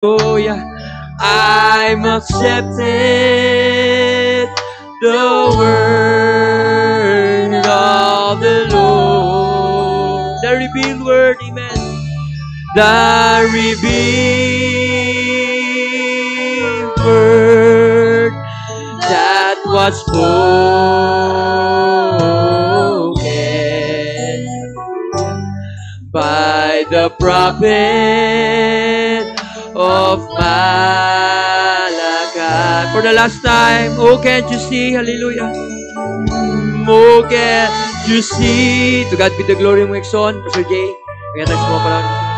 Hallelujah. I'm accepted the word of the Lord. The revealed word, amen. The revealed word that was spoken by the prophet of Malachi. For the last time, oh, can't you see? Hallelujah. Oh, can't you see? To God be the glory, mo Exxon, Pastor Jay. Kaya tayo sa mga parang.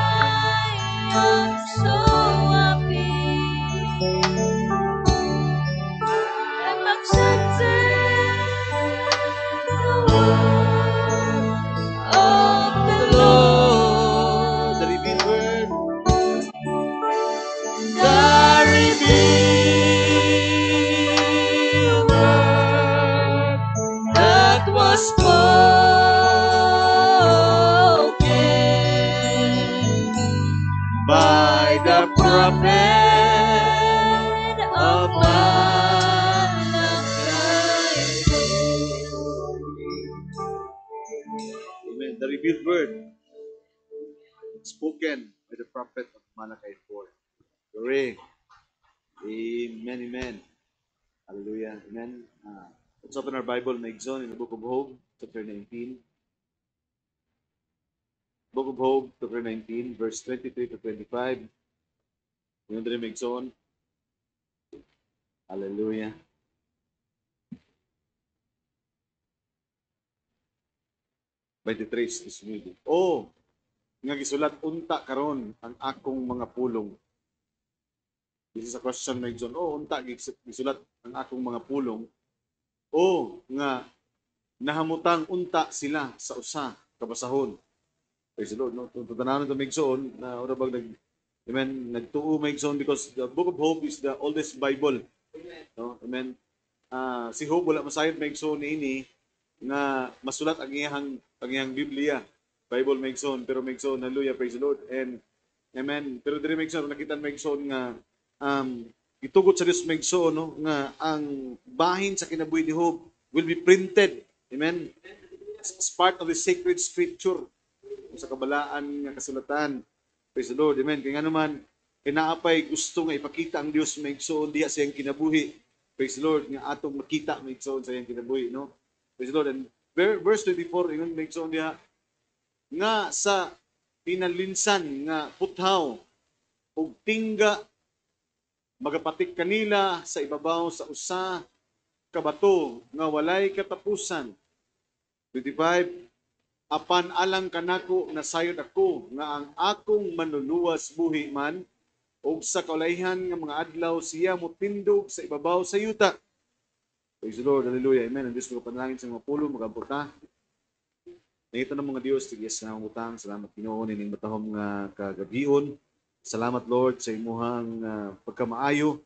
By the prophet of Malachi. Amen. The revealed word spoken by the prophet of Malachi 4. Glory. Amen, amen. Hallelujah. Amen. Let's open our Bible, Maigzon, in the book of Job, chapter 19. Book of Job, chapter 19, verse 23 to 25. Yung dream Maigzon. Hallelujah. By the trace is moving. Oh, nga gisulat unta karon ang akong mga pulong. This is a question, Maigzon. Oh, unta gisulat ang akong mga pulong. Oh, nga nahamutang unta sila sa usa kabasahon. Praise the Lord, no? Tananon to Maigsoon na ora bag nagtuo Maigsoon because the book of Job is the oldest Bible. No? Amen. Si Job wala masayod Maigsoon ini nga masulat ang iyang Biblia, Bible Maigsoon, pero Maigsoon, hallelujah, praise the Lord. And amen. Pero diri Maigsoon nakita Maigsoon nga gitugot sa Dios Maigsoon, no, nga ang bahin sa kinabuhi ni Job will be printed. Amen. It's part of the sacred scripture sa kabalaan nga kasulatan. Praise the Lord. Amen. Kaya nga naman, kinaapay gusto nga ipakita ang Dios maigsoon diha sa iyang kinabuhi. Praise the Lord. Nga atong makita maigsoon sa iyang kinabuhi. No? Praise the Lord. And verse 24, ingon maigsoon diha, nga sa pinalinsan nga puthaw ug tingga magapatik kanila sa ibabaw sa usa ka bato nga walay katapusan. 25, apan alang kanako nasayod ako nga ang akong manluluwas buhi man ug sa kaulayhan nga mga adlaw siya motindog sa ibabaw sa yuta. Praise the Lord, hallelujah, amen. Ang Diyos ko panalangin sa mga pulo, magabuta. Nangita ng mga Diyos, tigis na ang utang. Salamat Ginoo nining matahom nga kagabion. Salamat Lord sa imuhang pagkamaayo.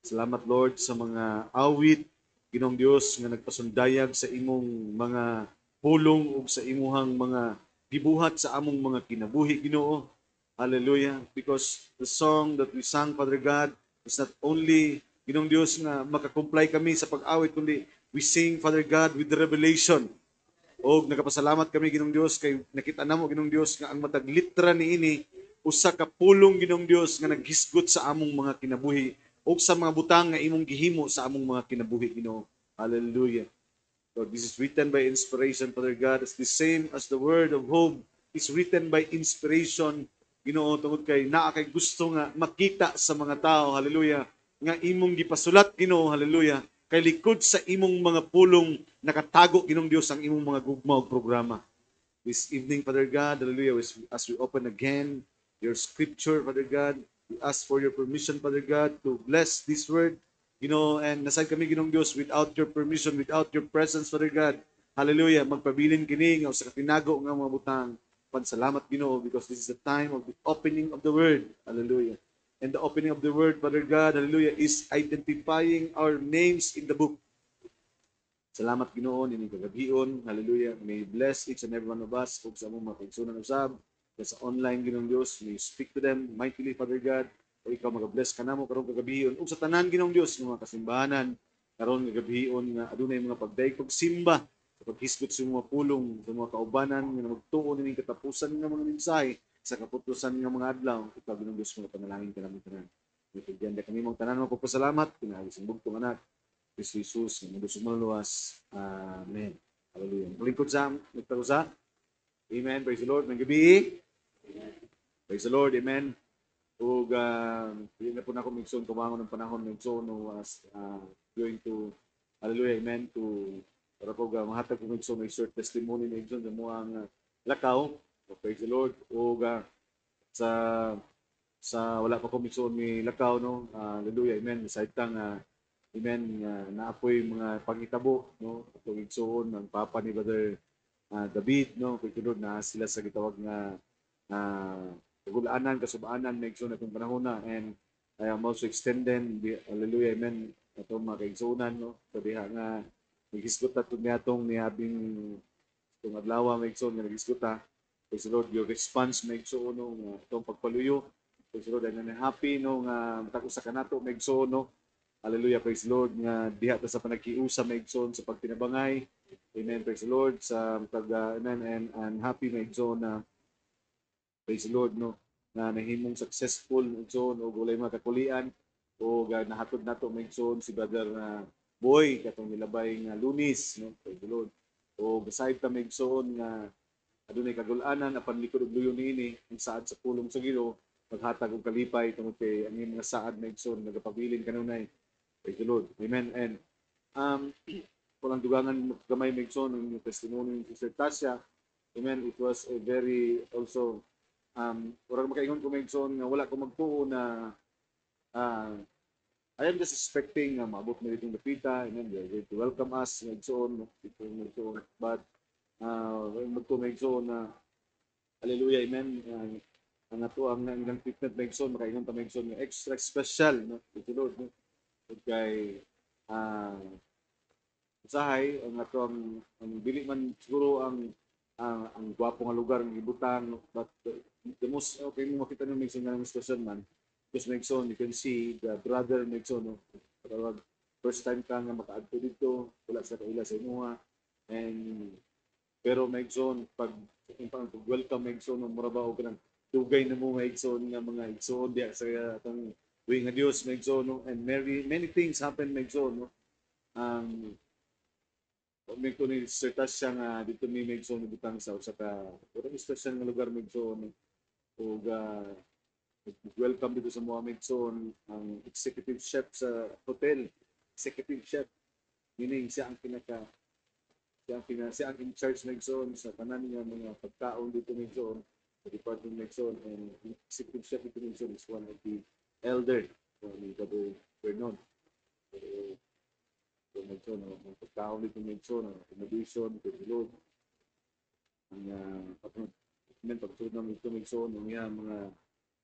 Salamat Lord sa mga awit, Ginoong Diyos nga nagpasundayag sa imong mga pulong ug sa imuhang mga gibuhat sa among mga kinabuhi, Ginoo. Hallelujah. Because the song that we sang, Father God, is not only, Ginoong Diyos, nga makakomply kami sa pag-awit, kundi we sing, Father God, with the revelation. O nagapasalamat kami, Ginoong Diyos, kay nakita namo, Ginoong Diyos, nga ang matag litra niini usa ka pulong, Ginoong Diyos, nga naghisgot sa among mga kinabuhi o sa mga butang nga imong gihimo sa among mga kinabuhi, Ginoo. Hallelujah. Lord, this is written by inspiration, Father God. It's the same as the word of Job is written by inspiration, Ginoo, tungod kay naa kay gusto nga makita sa mga tao, hallelujah, nga imong gipasulat, Ginoo, hallelujah, kay likod sa imong mga pulong nakatago, Ginoong Dios, ang imong mga gugma ug programa. This evening, Father God, hallelujah, as we open again your scripture, Father God, we ask for your permission, Father God, to bless this word. And nasad kami, Ginoong Diyos, without your permission, without your presence, Father God. Hallelujah. Magpabilin kini nga sa katinago nga mga butang. Pansalamat, Ginoo, because this is the time of the opening of the word. Hallelujah. And the opening of the word, Father God, hallelujah, is identifying our names in the book. Salamat, Ginoo, nining kagabion. Hallelujah. May bless each and every one of us ug sa among mga kaigsunan usab sa online, Ginoong Diyos. May speak to them mightily, Father God. o ikaw magabless ka namo karon kagabion ug sa tanan Ginoong Dios nga mga kasimbahanan karon kagabion nga adunay mga pagdaig pagsimba sa paghisgot sa mga pulong sa mga kaubanan nga magtuo ning katapusan nga mga mensahe sa kaputusan nga mga adlaw ikaw Ginoong Dios mga panalangin ka namin tanan. Bigyan da kami mong tanan magpapasalamat pinagi sa bugtong anak Kristo Jesus nga mundo sumuluwas. Amen. Hallelujah. Lingkod sa nagtarusa. Amen. Praise the Lord. Ng gabi. Praise the Lord. Amen. Ug yun na po na ako migson kumangon ng panahon migson no as going to hallelujah amen to para po mahatag ko migson may short testimony migson sa mga lakaw. So, praise the Lord. Ug sa wala pa ko migson ni lakaw no hallelujah amen saitang amen naapoy mga pangitabo no atong igsoon ang papa ni Brother David no kay tulod na sila sa gitawag nga kagulaanan, kasubaanan, may igsoon atong panahon na and I am also extending, hallelujah, amen, atong mga kaigsunan, no? So diha nga, nag-isgot na ito niya itong nihabing itong adlaw, may igsoon nga nag-isgot na. Praise the Lord, your response, may igsoon, no? Itong pagpaluyo. Praise the Lord, I'm happy, no? Nga matako sa kanato, may igsoon, no? Hallelujah, praise the Lord, nga diha ta sa panagkiusa, may igsoon, sa pagtinabangay. Amen, praise the Lord, sa amen, and I'm happy, may igsoon na praise the Lord no na nahimong successful igsoon o walay mga kakulian o nahatod nato igsoon si brother Boy katong nilabay nga Lunis no praise the Lord o beside ta igsoon nga adunay kagul-anan apan likod ug luyo niini ang saad sa pulong sa Ginoo maghatag og kalipay tungod kay ang mga saad igsoon nagapabilin kanunay praise the Lord amen and walang dugangan gamay igsoon ang testimony ni Sister Tasha amen it was a very also urang makaingon ko Megson nga wala ko magtuo na I am just expecting na maabot na itong dapita and then they're going to welcome us Megson but magtuo Megson na hallelujah amen ang ato ang treatment Megson makaingon ta Megson nga extra special no ito Lord no kay usahay ang ato ang dili man siguro ang gwapo nga lugar ng ibutang but the most okay mo makita ng Megson nga discussion man because Megson you can see the brother Megson no? First time ka nga makaadto dito wala sa kaila sa imuha and pero Megson pag welcome Megson no mura ba og kanang dugay na mo Megson nga mga igsoon diya sa atong buhi nga Dios Megson no and many things happen Megson no may ko ni Sir Tasha nga dito may Megson butang sa usa ka pero special nga lugar Megson ug welcome dito sa mga Megson ang executive chef sa hotel executive chef meaning siya ang in charge Megson sa tanan nga mga pagkaon dito Megson sa department Megson and executive chef dito Megson is one of the elder ni Brother Vernon Megson ang pagkaon dito Megson ang accommodation dito ang pagsunod ng ito Megson ang mga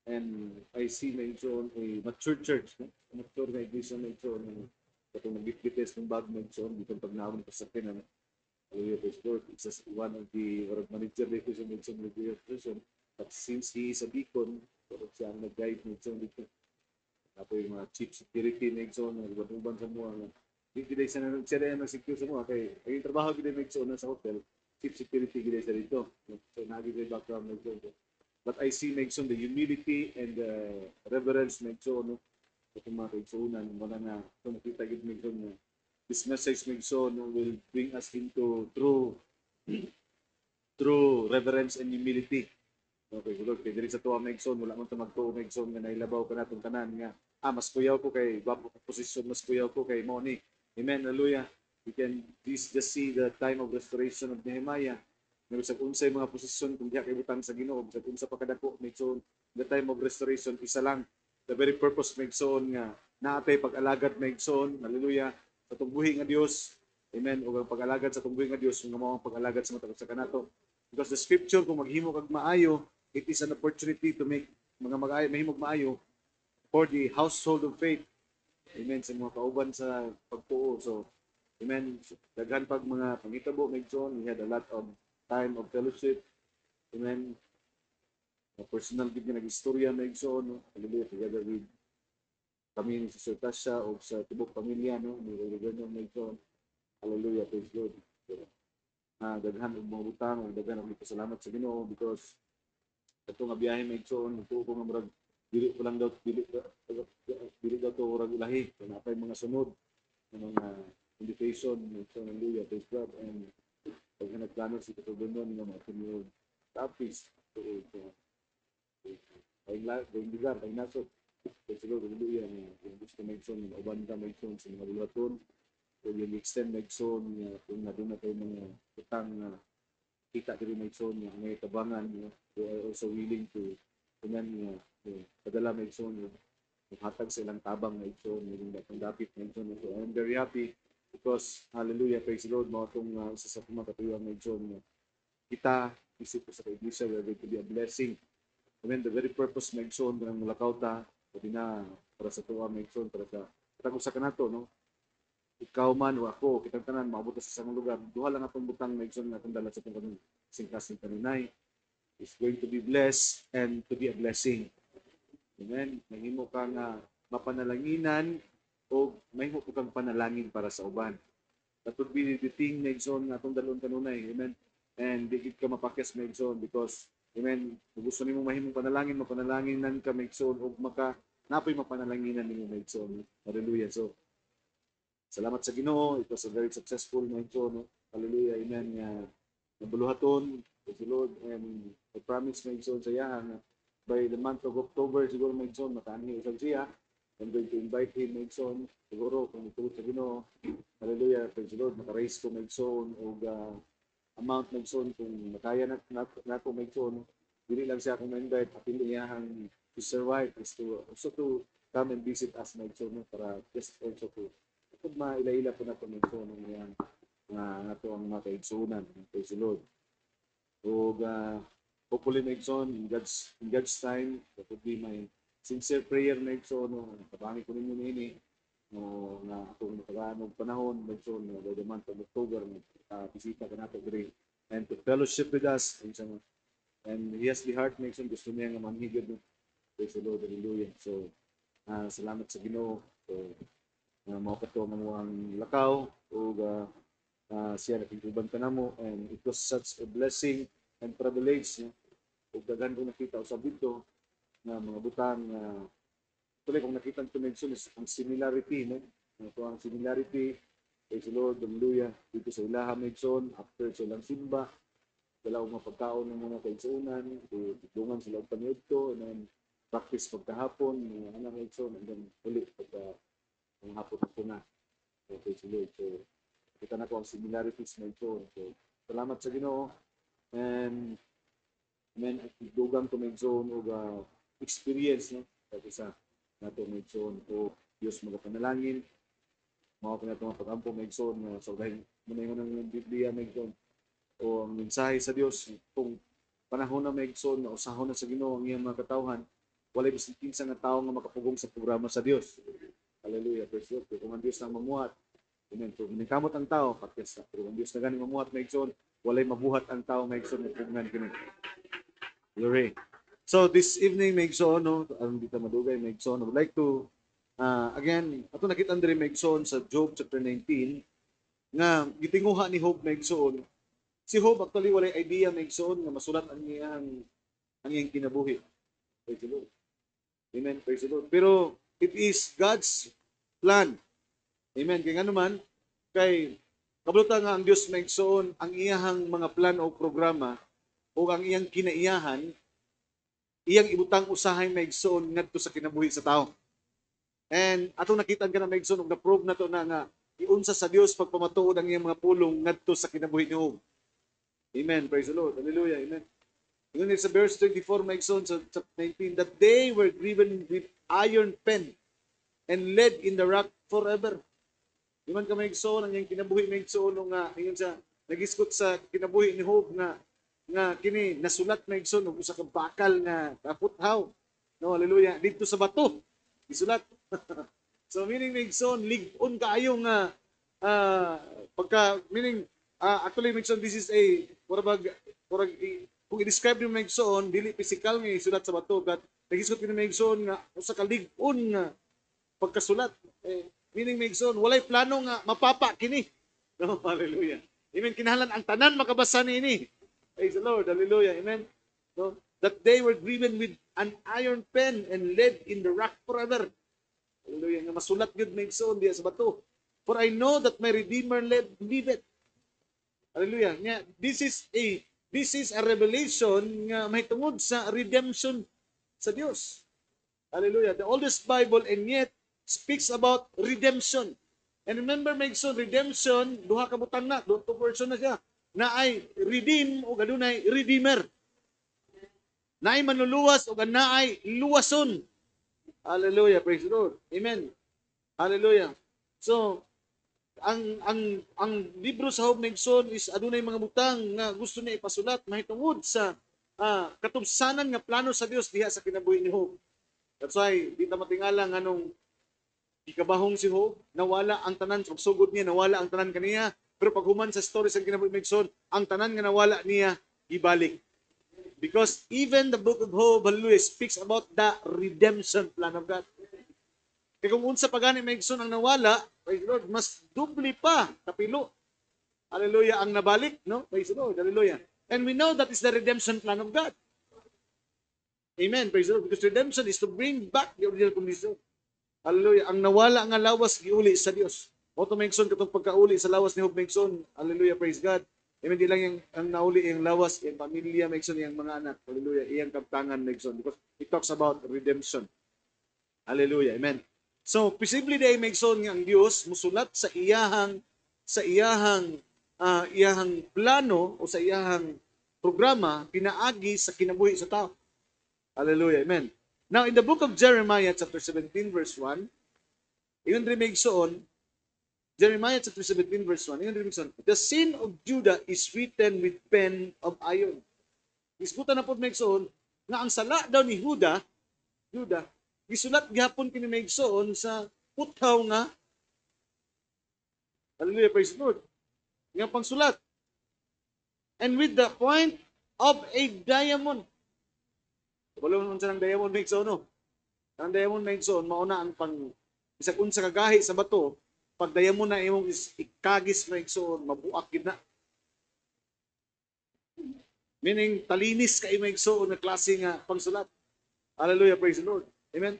and I see Megson a mature church mature na iglesia Megson katong nagbibites ng bag Megson dito pagnaon pa sa kinan Hallelujah, praise Lord. It's just one of the manager dito sa Megson Prison but since he is a deacon siya ang nag-guide Megson dito tapos yung mga chief security Megson nagbaduban sa mga hindi siya nag-secure sa mga kay yung trabaho gid Megson sa hotel chief security gid sa dito so nagiging background Megson but I see Megson the humility and the reverence Megson no itong mga kaigsunan wala na ito makita gid Megson this message Megson will bring us into true reverence and humility okay Lord kay diri sa tuwa Megson wala man ta magtuo Megson nga nailabaw ka natong tanan nga mas kuyaw ko kay gwapo ko posisyon mas kuyaw ko kay Moni amen hallelujah we can just see the time of restoration of Nehemiah nga sa unsay mga posisyon kung diha kay butang sa Ginoo sa unsa pa kadako Megson the time of restoration isa lang the very purpose Megson nga naatay pag-alagad Megson hallelujah sa tungbuhi nga Dios amen ug ang pag-alagad sa tungbuhi nga Dios nga mao ang pag-alagad sa matag sa kanato because the scripture kung maghimo kag maayo it is an opportunity to make mga mahimog maayo for the household of faith amen sa mga kauban sa pagtuo so amen daghan pag mga pangitabo Megson we had a lot of time of fellowship amen personal gid nga nag-istorya na igsoon, no? Hallelujah, together with kami ni Sister Tasha o sa tibok pamilya, no? Ni Reverendo na igsoon. Hallelujah, praise Lord. Daghan og mga butang, ug daghan og pasalamat sa Ginoo because ato nga biyahe may igsoon, ito ko nga murag dili ko lang daw dili daw to murag ilahi, kaya napay mga sunod ng mga invitation, so hallelujah, praise God, and pag nagplano si Reverendo nga mga sunod tapis ay lugar, ay nasod. Kasi siguro, hallelujah, yung gusto may son, uban ka may son sa mga bulaton, o yung extend may son, kung na doon na tayo mga utang na kita din may son, may tabangan, who are also willing to, kunan, padala may son, hatag sa ilang tabang may son, yung dapit may son. So I'm very happy because, hallelujah, praise the Lord, mga itong isa sa kumakatuyang may son, kita, isip ko sa iglesia, we are going to be a blessing. Amen, the very purpose may son, ng mulakaw ta, pati na para sa tuwa may son, para sa katag usa ka nato, no? Ikaw man o ako, kitang tanan maabot sa isang lugar, duha lang atong butang may son nga atong dala sa itong singkasing kanunay is going to be blessed and to be a blessing. Amen. Mahimo ka nga mapanalanginan o mahimo ko kang panalangin para sa uban. That would be the thing may son nga atong dalon kanunay. Amen. And di ka mapakyas may son because amen, kung gusto nimo mahimong panalangin, mapanalanginan ka may son o maka napoy mapanalanginan nimo may son. Hallelujah. So salamat sa Ginoo. It was a very successful may son. Hallelujah. Amen. Nabuluhaton, praise the Lord, and I promise may son sa iya nga by the month of October siguro may son makaanhi usab siya. I'm going to invite him may son siguro kung ituod sa Ginoo. Hallelujah, praise the Lord, maka-raise ko may son og amount may son kung makaya na ko may son. Dili lang siya akong invite, apili iyahang sister wife is to also to come and visit us may son para just also to kung maila-ila po na ito may son ng iyang nga ito ang mga kaigsunan. Praise the Lord. O hopefully na igsoon in God's time, that would be my sincere prayer na igsoon, kabangi ko ninyo nini, na itong nakagaanong panahon, na igsoon, by the month of October, bisita ka natin rin, and to fellowship with us, and he has the heart na igsoon, gusto niya nga manhigad, praise the Lord, hallelujah. So, salamat sa Ginoo, so, mao ka to ang lakaw, o siya nakiguban ka na mo, and it was such a blessing and privilege, ug daghan ko nakita usab dito nga mga butang tuloy kung nakita ko mention is ang similarity, no? Ito ang similarity, praise the Lord, hallelujah, dito sa ilaha Megson, after silang simba, dala og mga pagkaon ng mga kaigsunan, tudungan sila og paniudto, and then practice pagkahapon, anak Megson, and then ulit pagka ang hapon na. Praise the Lord. So, kita na ko ang similarities na ito. So, salamat sa Ginoo. And amen, dugang to medyo experience, no? Kasi sa nato medyo o Diyos magapanalangin. Mga pinatong pag-ampo medyo so dahil muna yung ng Biblia medyo o ang mensahe sa Diyos kung panahon na medyo na usahon na sa Ginoo ang iyang mga katawhan, walay bisan kinsa nga tawo nga makapugong sa programa sa Diyos. Hallelujah. Praise God. Kung ang Diyos na mamuhat, amen. So, kamot ang tao, pakyas na. Pero ang Diyos na ganing mamuhat, maigsoon, walay mabuhat ang tao, maigsoon, mapugngan kini. Glory. So, this evening, maigsoon, no, ang dito madugay, maigsoon, I would like to, again, ato nakita rin maigsoon sa Job chapter 19, nga, gitinguha ni Job maigsoon. Si Job, actually, walay idea maigsoon, nga masulat ang iyang kinabuhi. Praise the Lord. Amen. Praise the Lord. Pero, it is God's plan. Amen. Kaya nga naman, kay kabulutan nga ang Diyos maigsoon ang iyahang mga plan o programa o ang iyang kinaiyahan, iyang ibutang usahay maigsoon ngadto sa kinabuhi sa tao. And atong nakitaan ka na maigsoon ug na-prove na to na nga iunsa sa Dios pagpamatuod ang iyang mga pulong ngadto sa kinabuhi ni Job. Amen. Praise the Lord. Hallelujah. Amen. Ngayon sa verse 24 maigsoon sa chapter 19 that they were driven with iron pen and led in the rock forever. Di man ka maigsoon ang iyang kinabuhi maigsoon nga ingon sa nagiskot sa kinabuhi ni Job nga kini nasulat maigsoon og usa ka bakal nga kaputhaw. No, hallelujah. Dito sa bato. Isulat. So meaning maigsoon lig-on kaayo nga pagka meaning actually maigsoon this is a kung i-describe niyo maigsoon, dili physical nga isulat sa bato, but nagisgot ni maigsoon nga usa ka lig-on nga pagkasulat. Meaning maigsoon, walay plano nga mapapa kini. No, hallelujah. Amen. Kinahanglan ang tanan makabasa niini. Praise the Lord. Hallelujah. Amen. No, that they were driven with an iron pen and led in the rock forever. Hallelujah. Nga masulat gyud maigsoon diya sa bato. For I know that my Redeemer liveth. Hallelujah. Nga this is a revelation nga mahitungod sa redemption sa Dios. Hallelujah. The oldest Bible and yet speaks about redemption. And remember, maigsoon, redemption, duha ka butang na, two person na siya, na ay redeem o gadunay redeemer. Na ay manluluwas o na ay luwason. Hallelujah. Praise the Lord. Amen. Hallelujah. So, ang libro sa Hope maigsoon is adunay mga butang nga gusto niya ipasulat mahitungod sa katubsanan nga plano sa Dios diha sa kinabuhi ni Job. That's why di ta matingala nga nung ikabahong si Job, nawala ang tanan sa pagsugod niya, nawala ang tanan kaniya, pero pag human sa story sa kinabuhi maigsoon, ang tanan nga nawala niya ibalik. Because even the book of Job, hallelujah, speaks about the redemption plan of God. Kaya kung unsa pagani maigsoon ang nawala, praise the Lord, mas dubli pa kapilo. Hallelujah, ang nabalik, no? Praise the Lord, hallelujah. And we know that is the redemption plan of God. Amen, praise the Lord. Because redemption is to bring back the original condition. Hallelujah, ang nawala nga lawas giuli sa Dios. Oto maigsoon katong pagkauli sa lawas ni Job maigsoon. Hallelujah, praise God. Amen, di lang yung ang nauli yung lawas, yung pamilya maigsoon, yung mga anak. Hallelujah, iyang kabtangan maigsoon. Because it talks about redemption. Hallelujah, amen. So, posible day maigsoon nga ang Dios musulat sa iyahang plano o sa iyahang programa pinaagi sa kinabuhi sa tao. Hallelujah, amen. Now, in the book of Jeremiah chapter 17 verse 1, iyon rin maigsoon, Jeremiah chapter 17 verse 1, iyon rin maigsoon, the sin of Judah is written with pen of iron. Isgutan na po maigsoon nga ang sala daw ni Judah, gisulat gihapon kini maigsoon sa puthaw nga, hallelujah, praise the Lord, nga pangsulat. And with the point of a diamond. Wala naman sa ng diamond maigsoon, no? Ang diamond maigsoon, mauna ang pang, isang unsa kagahi sa bato, pag diamond na imong ikagis maigsoon, mabuak gid na. Meaning, talinis kay maigsoon na klase nga pangsulat. Hallelujah, praise the Lord. Amen.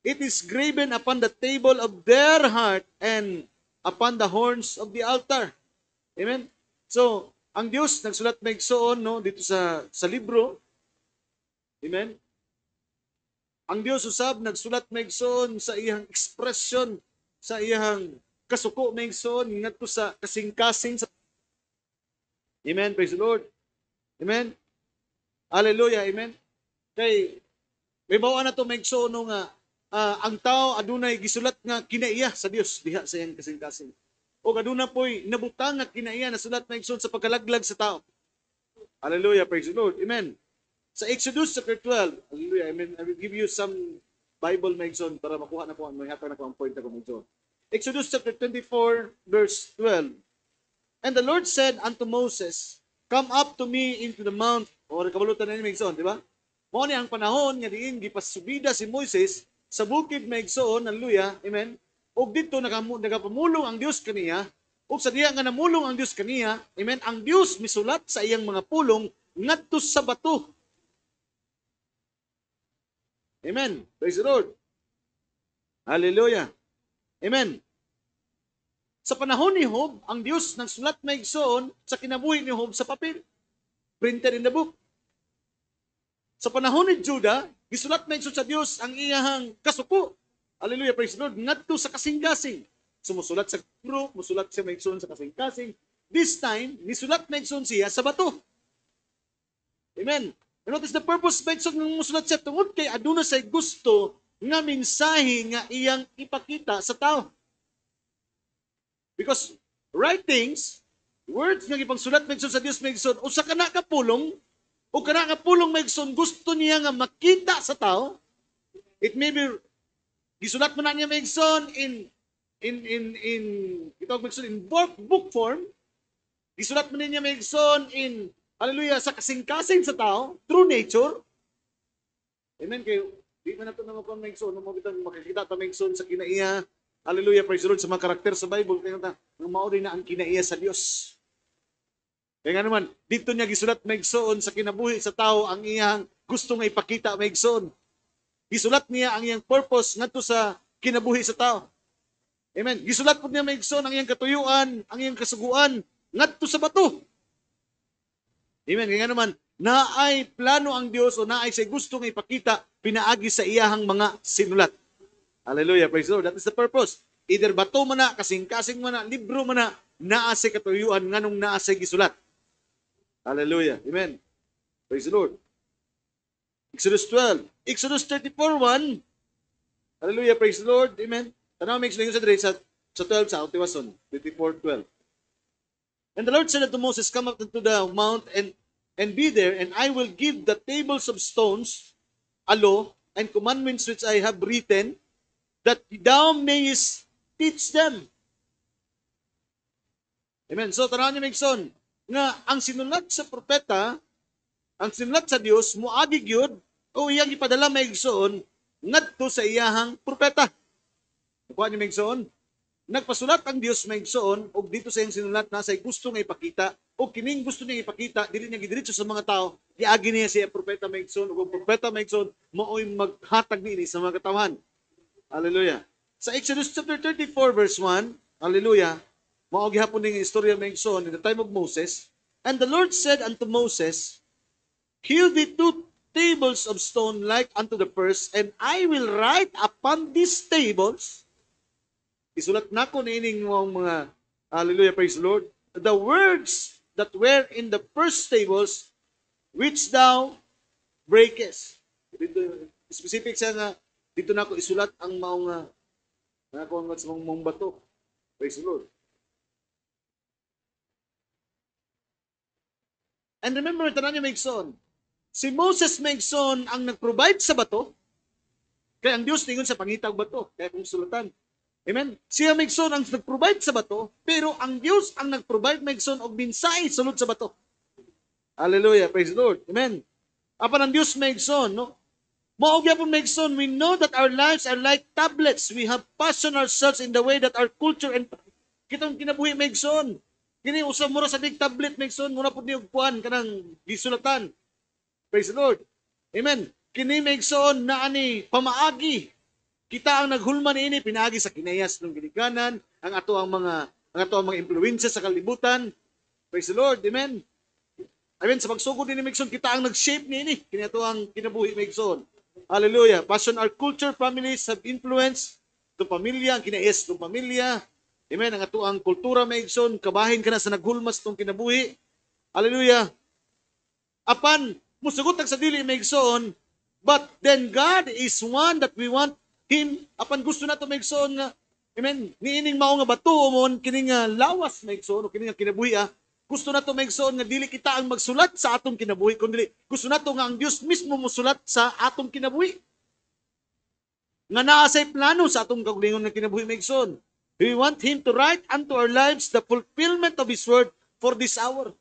It is graven upon the table of their heart and upon the horns of the altar. Amen. So, ang Dios nagsulat maigsoon no dito sa libro. Amen. Ang Dios usab nagsulat maigsoon sa iyang expression, sa iyang kasuko maigsoon ngadto sa kasing-kasing sa Amen. Praise the Lord. Amen. Hallelujah. Amen. Kay may bawaan na to maigsoon nga ang tao adunay gisulat nga kinaiya sa Dios diha sa iyang kasing-kasing. O aduna po'y nabutang nga kinaiya na sulat maigsoon sa pagkalaglag sa tao. Hallelujah, praise the Lord. Amen. Sa Exodus chapter 12, hallelujah, amen. I will give you some Bible maigsoon para makuha na ko ang hatag na ko ang point na ko maigsoon. Exodus chapter 24 verse 12. And the Lord said unto Moses, come up to me into the mount, o kabalutan na ni maigsoon, di ba? Mao ni ang panahon nga diin gipasubida si Moises sa bukid maigsoon, hallelujah, amen. Og dito nagapamulong ang Dios kaniya, og sa diha nga namulong ang Dios kaniya, amen, ang Dios misulat sa iyang mga pulong ngadto sa bato. Amen. Praise the Lord. Hallelujah. Amen. Sa panahon ni Job, ang Dios nagsulat maigsoon sa kinabuhi ni Job sa papel. Printed in the book. Sa panahon ni Judah, gisulat maigsoon sa Dios ang iyahang kasuko. Hallelujah, praise the Lord. Ngadto sa kasing-kasing. Sumusulat sa libro, musulat siya maigsoon sa kasing-kasing. This time, nisulat maigsoon siya sa bato. Amen. And what is the purpose maigsoon ng musulat siya? Tungod kay aduna say gusto nga mensahe nga iyang ipakita sa tao. Because writings, words nga ipangsulat maigsoon sa Dios maigsoon, usa kana ka pulong, o kana ka pulong maigsoon gusto niya nga makita sa tao. It may be gisulat man niya maigsoon in book form. Gisulat man niya maigsoon in hallelujah, sa kasing-kasing sa tao, through nature. Amen, kayo, di man nato naman kung maigsoon, makikita ta maigsoon sa kinaiya, hallelujah, praise the Lord, sa mga karakter sa Bible, kaya ta, ng maori na ang kinaiya sa Dios. Kaya nga naman, dito niya gisulat maigsoon sa kinabuhi sa tao ang iyang gusto nga ipakita maigsoon. Gisulat niya ang iyang purpose ngadto sa kinabuhi sa tao. Amen. Gisulat po niya maigsoon ang iyang katuyuan, ang iyang kasuguan ngadto sa bato. Amen. Kaya nga naman, naay plano ang Dios o naay say gusto nga ipakita pinaagi sa iyahang mga sinulat. Hallelujah. Praise the Lord. That is the purpose. Either bato man na, kasing-kasing man na, libro man na, naa say katuyuan nganong naa say gisulat. Hallelujah. Amen. Praise the Lord. Exodus 12. Exodus 34:1. Hallelujah. Praise the Lord. Amen. Tanaw may explain sa 12 sa Utiwason. 24:12. And the Lord said unto Moses, come up to the mount and be there, and I will give the tables of stones, a law, and commandments which I have written, that thou mayest teach them. Amen. So, tanaw niyo Megson, nga ang sinulat sa propeta, ang sinulat sa Dios moagi gyud o iyang ipadala maigsoon ngadto sa iyahang propeta. Kuha ni maigsoon, nagpasulat ang Dios maigsoon og dito sa iyang sinulat na say gusto nga ipakita o kining gusto niya ipakita dili niya gidiretso sa mga tao, giagi niya siya propeta maigsoon ug propeta maigsoon maoy maghatag niini sa mga katawhan. Hallelujah. Sa Exodus chapter 34 verse 1, hallelujah, mao gihapon ning istorya maigsoon in the time of Moses. And the Lord said unto Moses, hew thee 2 tables of stone like unto the first, and I will write upon these tables. Isulat nako niining mga, hallelujah, praise the Lord, the words that were in the first tables, which thou breakest. Dito, specific siya nga, dito nako isulat ang mga mong bato. Praise the Lord. And remember, tanan niya Megson, si Moses Megson ang nag-provide sa bato, kaya ang Diyos tingon sa pangitag bato, kaya kung sulatan. Amen? Siya Megson ang nag-provide sa bato, pero ang Diyos ang nag-provide Megson og minsay sulod sa bato. Hallelujah, praise the Lord. Amen. Apan ang Diyos Megson, no? Maogya po Megson, we know that our lives are like tablets. We have fashioned ourselves in the way that our culture and kitong kinabuhi Megson. Kini usa mura sa dig tablet Megson, mura pud ni og kuan kanang gisulatan. Praise the Lord. Amen. Kini Megson na ani pamaagi. Kita ang naghulman ini pinaagi sa kinayas ng gilikanan, ang ato ang mga impluwensya sa kalibutan. Praise the Lord. Amen. Amen. Sa pagsugod ni Megson, kita ang nag-shape niini. Kini ato ang kinabuhi Megson. Hallelujah. Passion, our culture, families have influence to pamilya, ang kinayas ng pamilya. Amen. Ang ato ang kultura Megson, kabahin ka na sa naghulmas tong kinabuhi. Hallelujah. Apan, musugot ang sa dili Megson, but then God is one that we want Him. Apan gusto na to Megson nga, amen, niining mao nga bato mon kining lawas Megson o kining kinabuhi gusto na to Megson nga dili kita ang magsulat sa atong kinabuhi kundi gusto na to nga ang Dios mismo mosulat sa atong kinabuhi. Nga naa say plano sa atong kaugalingon nga kinabuhi Megson. We want Him to write unto our lives the fulfillment of His word for this hour.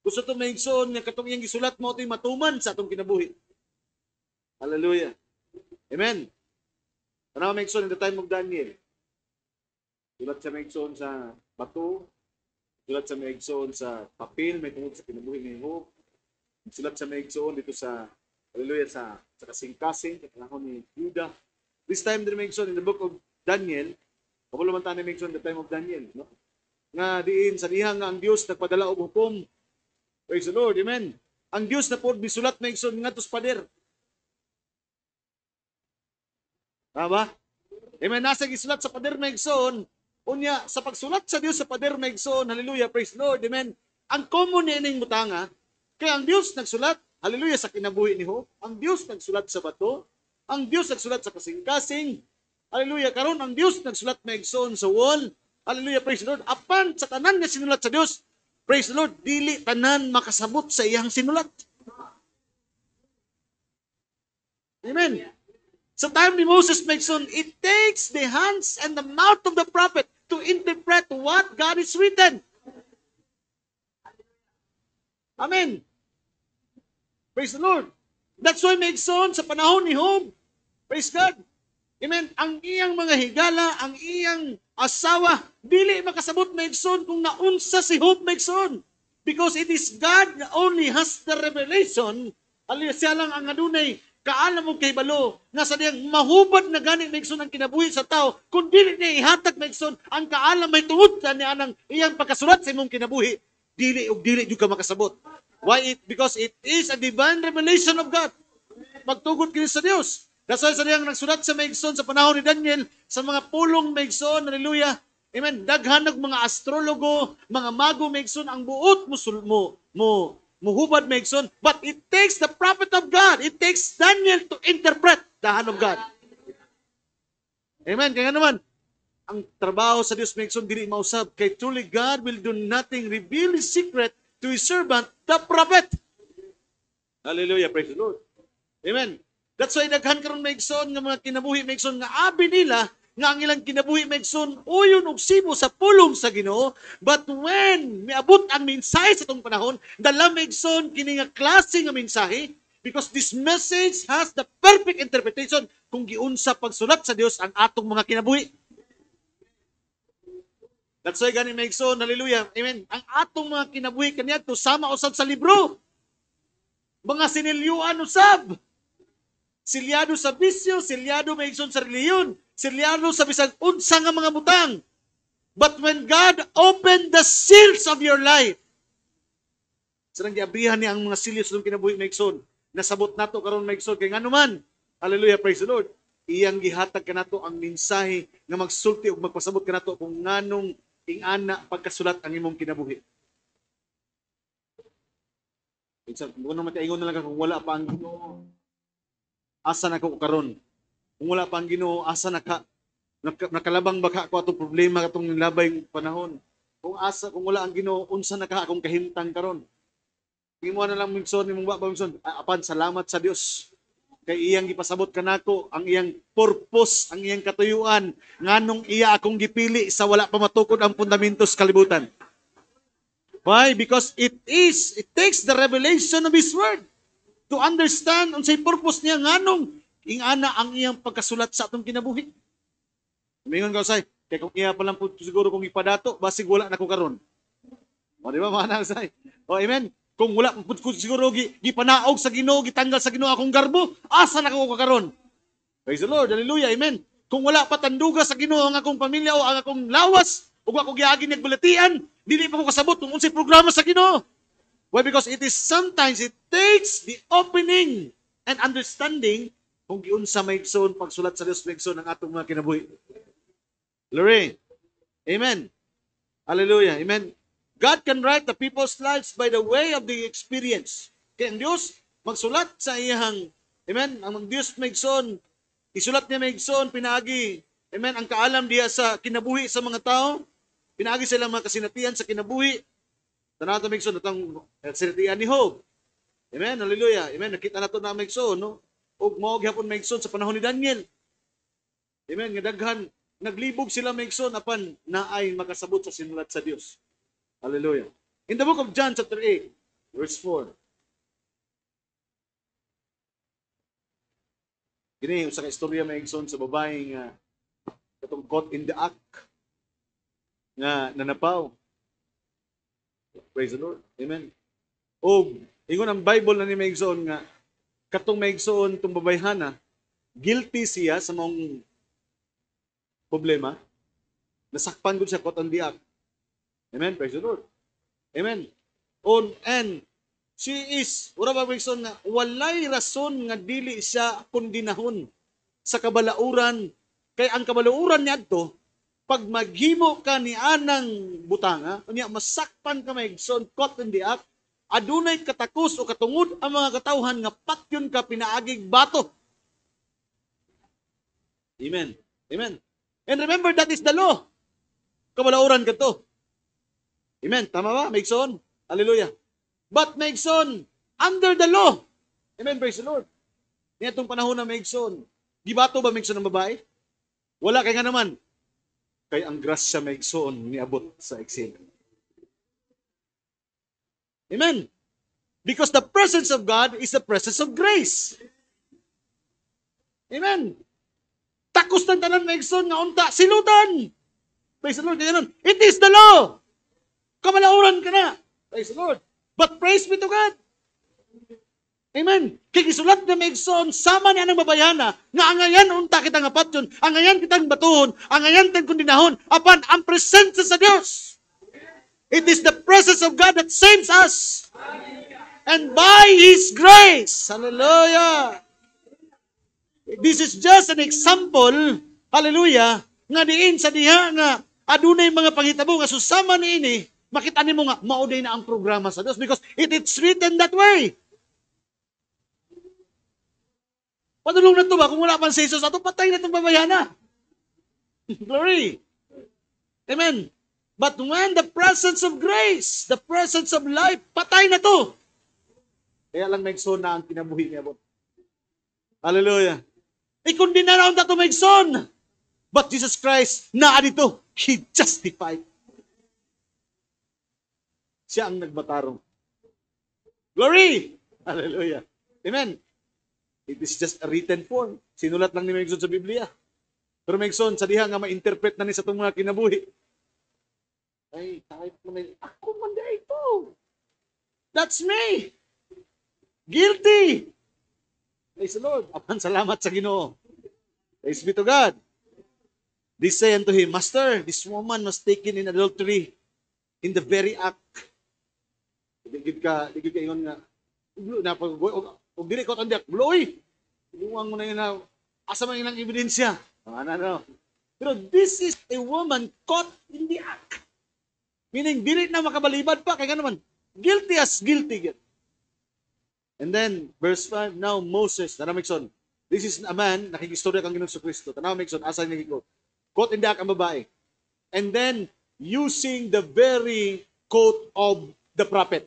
Gusto to Megson nga katong iyang gisulat mo ito'y matuman sa atong kinabuhi. Hallelujah. Amen. Tanaw Megson in the time of Daniel. Sulat sa Megson sa bato, sulat sa Megson sa papel, may tungod sa kinabuhi ni Job. Sulat sa Megson dito sa, hallelujah, sa kasing-kasing, katanahon ni Judah. This time din Megson in the book of Daniel, kapulo man tayo Megson in the time of Daniel, no? Nga diin sa dihang nga ang Diyos nagpadala og hukom. Praise the Lord, amen. Ang Diyos na po bisulat Megson ngadto sa pader. Tama? Amen. Nasa gisulat sa pader Megson, unya sa pagsulat sa Dios sa pader Megson, hallelujah, praise the Lord, amen. Ang common niining butanga, kaya ang Dios nagsulat, hallelujah, sa kinabuhi ni Job, ang Dios nagsulat sa bato, ang Dios nagsulat sa kasing-kasing, hallelujah, karon ang Dios nagsulat Megson sa wall, hallelujah, praise the Lord. Apan sa tanan nga sinulat sa Dios, praise the Lord, dili tanan makasabot sa iyang sinulat. Amen. Sa time ni Moses Megson, it takes the hands and the mouth of the prophet to interpret what God is written. Amen. Praise the Lord. That's why maigsoon sa panahon ni Job. Praise God. Amen. Ang iyang mga higala, ang iyang asawa, dili makasabot maigsoon kung naunsa si Job maigsoon. Because it is God that only has the revelation. Aliya siya lang ang adunay kaalam mo kay balo nga sa diyang mahubad na gani maigsoon ang kinabuhi sa tao kung dili niya ihatag maigsoon ang kaalam may tungod sa niya anang iyang pagkasulat sa imong kinabuhi dili jud ka makasabot. Why? Because it is a divine revelation of God. Magtugod kini sa Dios. That's why sa diyang nagsulat sa maigsoon sa panahon ni Daniel sa mga pulong maigsoon, hallelujah. Amen. Daghan og mga astrologo, mga mago maigsoon ang buot mo muhubad maigsoon, but it takes the prophet of God. It takes Daniel to interpret the hand of God. Amen. Kaya naman, ang trabaho sa Diyos maigsoon dili mausab kay truly God will do nothing, reveal His secret to His servant, the prophet. Hallelujah. Praise the Lord. Amen. That's why daghan karon maigsoon nga mga kinabuhi maigsoon nga abi nila nga ang ilang kinabuhi maigsoon uyon og sibo sa pulong sa Ginoo, but when miabot ang mensahe sa tong panahon dala maigsoon kini nga klase nga mensahe because this message has the perfect interpretation kung giunsa pagsulat sa Dios ang atong mga kinabuhi. That's why gani maigsoon, hallelujah, amen, ang atong mga kinabuhi kaniadto sama usab sa libro, mga sinilyuan usab, silyado sa bisyo, silyado maigsoon sa reliyon, silyado sa bisag unsa nga mga butang. But when God opened the seals of your life, sarang giabrihan niya ang mga seals ng kinabuhi maigsoon, nasabot nato karon maigsoon kay nganuman, hallelujah, praise the Lord, iyang gihatag kanato ang mensahe nga magsulti ug magpasabot kanato kung nganong ingana pagkasulat ang imong kinabuhi. Minsan, kung naman kaingon na lang kung wala pa ang Ginoo, asa na ko karon? Kung wala pa ang Ginoo, asa nakalabang baka ko atong problema katong labay panahon. Kung wala ang Ginoo, unsa na ka akong kahimtang karon? Imo na lang mingson nimong wa mingson. Apan salamat sa Dios. Kay iyang gipasabot kanako ang iyang purpose, ang iyang katuyuan, nganong iya akong gipili sa wala pa matukod ang fundamentos kalibutan. Why? Because it takes the revelation of His Word to understand unsay purpose niya nganong ingana ang iyang pagkasulat sa atong kinabuhi. Mingon ka usay, kay kung iya pa lang po siguro kung ipadato, basig wala na ko karon. O di ba mga say? O amen. Kung wala po siguro gipanaog sa Ginoo, gitanggal sa Ginoo akong garbo, asa na ko karon? Praise the Lord. Hallelujah. Amen. Kung wala pa tanduga sa Ginoo ang akong pamilya o ang akong lawas, ug ako giagi nagbulatian, dili pa ko kasabot kung unsay programa sa Ginoo. Why? Because sometimes it takes the opening and understanding kung giunsa maigsoon pagsulat sa Dios maigsoon ang atong mga kinabuhi. Glory. Amen. Hallelujah. Amen. God can write the people's lives by the way of the experience. Kaya ang Diyos magsulat sa iyang, amen, ang Diyos maigsoon, isulat niya maigsoon, pinaagi, amen, ang kaalam diya sa kinabuhi sa mga tao, pinaagi sila mga kasinatian sa kinabuhi, tanato maigsoon, itong kasinatian ni Job. Amen, hallelujah, amen, nakita na ito na maigsoon, no? O mawag hapon maigsoon sa panahon ni Daniel. Amen, nga daghan, naglibog sila maigsoon, apan naay makasabot sa sinulat sa Diyos. Hallelujah. In the book of John chapter 8, verse 4. Kini usa ka istorya maigsoon sa babaeng katong caught in the act nga nanapaw. Praise the Lord. Amen. O ingon ang Bible na ni maigsoon nga katong maigsoon tong babayhana, guilty siya sa mong problema. Nasakpan gud siya caught on the act. Amen. Praise the Lord. Amen. And she is, ura ba maigsoon nga, walay rason nga dili siya kondinahon sa kabalauran. Kay ang kabalauran niya to, pag maghimo ka ni anang butanga, unya masakpan ka maigsoon, caught in the act, adunay katakos o katungod ang mga katawhan nga patyon ka pinaagig bato. Amen. Amen. And remember, that is the law. Kabalauran ka to. Amen. Tama ba? Maigsoon. Hallelujah. But maigsoon, under the law. Amen. Praise the Lord. Niya itong panahon na maigsoon. Gibato ba maigsoon ng babae? Wala kay nga naman. Kay ang grasya maigsoon niabot sa eksena. Amen. Because the presence of God is the presence of grace. Amen. Takos ng tanan maigsoon nga unta, silutan. Praise the Lord. Ganyan. It is the law. Kamalauran ka na. Praise the Lord. But praise be to God. Amen. Kikisulat na maigsoon, sama niya ng babayana, nga angayan unta kita nga patyon, angayan kitang batuhon, angayan kitang kundinahon, apan ang presensya sa Diyos. It is the presence of God that saves us. And by His grace, hallelujah. This is just an example, hallelujah, nga diin sa diha nga adunay mga panghitabo nga susama niini, makita nimo nga mauday na ang programa sa Dios because it's written that way. Padulong na to ba kung wala pa si Jesus ato patay na tong babayana. Glory. Amen. But when the presence of grace, the presence of life, patay na to. Kaya lang maigsoon na ang kinabuhi niya. Hallelujah. Kundi na naon tato maigsoon. But Jesus Christ, naa dito, He justified. Siya ang nagbatarong. Glory! Hallelujah. Amen. It is just a written form. Sinulat lang ni maigsoon sa Biblia. Pero maigsoon, sa diha nga ma-interpret na ni sa itong mga kinabuhi. Ay, kahit mo na, ako man na ito. That's me. Guilty. Praise the Lord. Apan salamat sa Ginoo. Praise be to God. They say unto him, Master, this woman was taken in adultery in the very act. Digid ka ingon nga, og dili ko tandiak, bloy. Iluwang mo na yun na, asa man ilang ebidensya. Ano. Pero this is a woman caught in the act. Meaning, dili na makabalibad pa, kaya naman, guilty as guilty. And then, verse 5, now Moses, Tanamikson, this is a man, nakikistorya kang Ginoong Kristo. Tanamikson, asa nagiko? Quote in the act ang babae. And then, using the very quote of the prophet.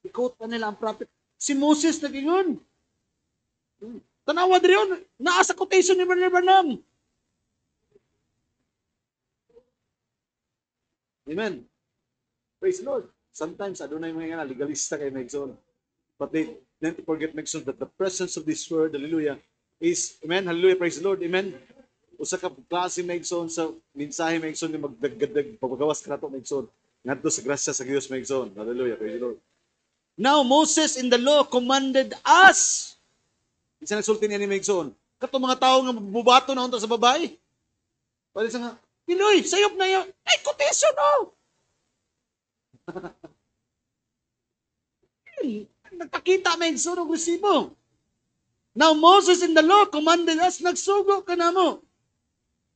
I-quote pa nila ang prophet. Si Moses nagingon. Tanawa din yun. Naasa quotation ni Brother Branham. Amen. Praise the Lord. Sometimes, adunay mga legalista kay Megson. But they don't forget Megson that the presence of this word, hallelujah, is, amen, hallelujah, praise the Lord, amen. Usa ka klase Megson sa mensahe Megson nga magdagdag paggawas ka nato Megson. Ngadto sa grasya sa Dios Megson. Hallelujah, praise the Lord. Now Moses in the law commanded us. Isa nagsulti niya ni Megson. Kato mga tao nga bubato na unta sa babae. Pwede sa nga, Piloy, sayop na yun. Ay, quotation oh! Nagpakita Megson og resibo. Now Moses in the law commanded us, nagsugo ka na mo,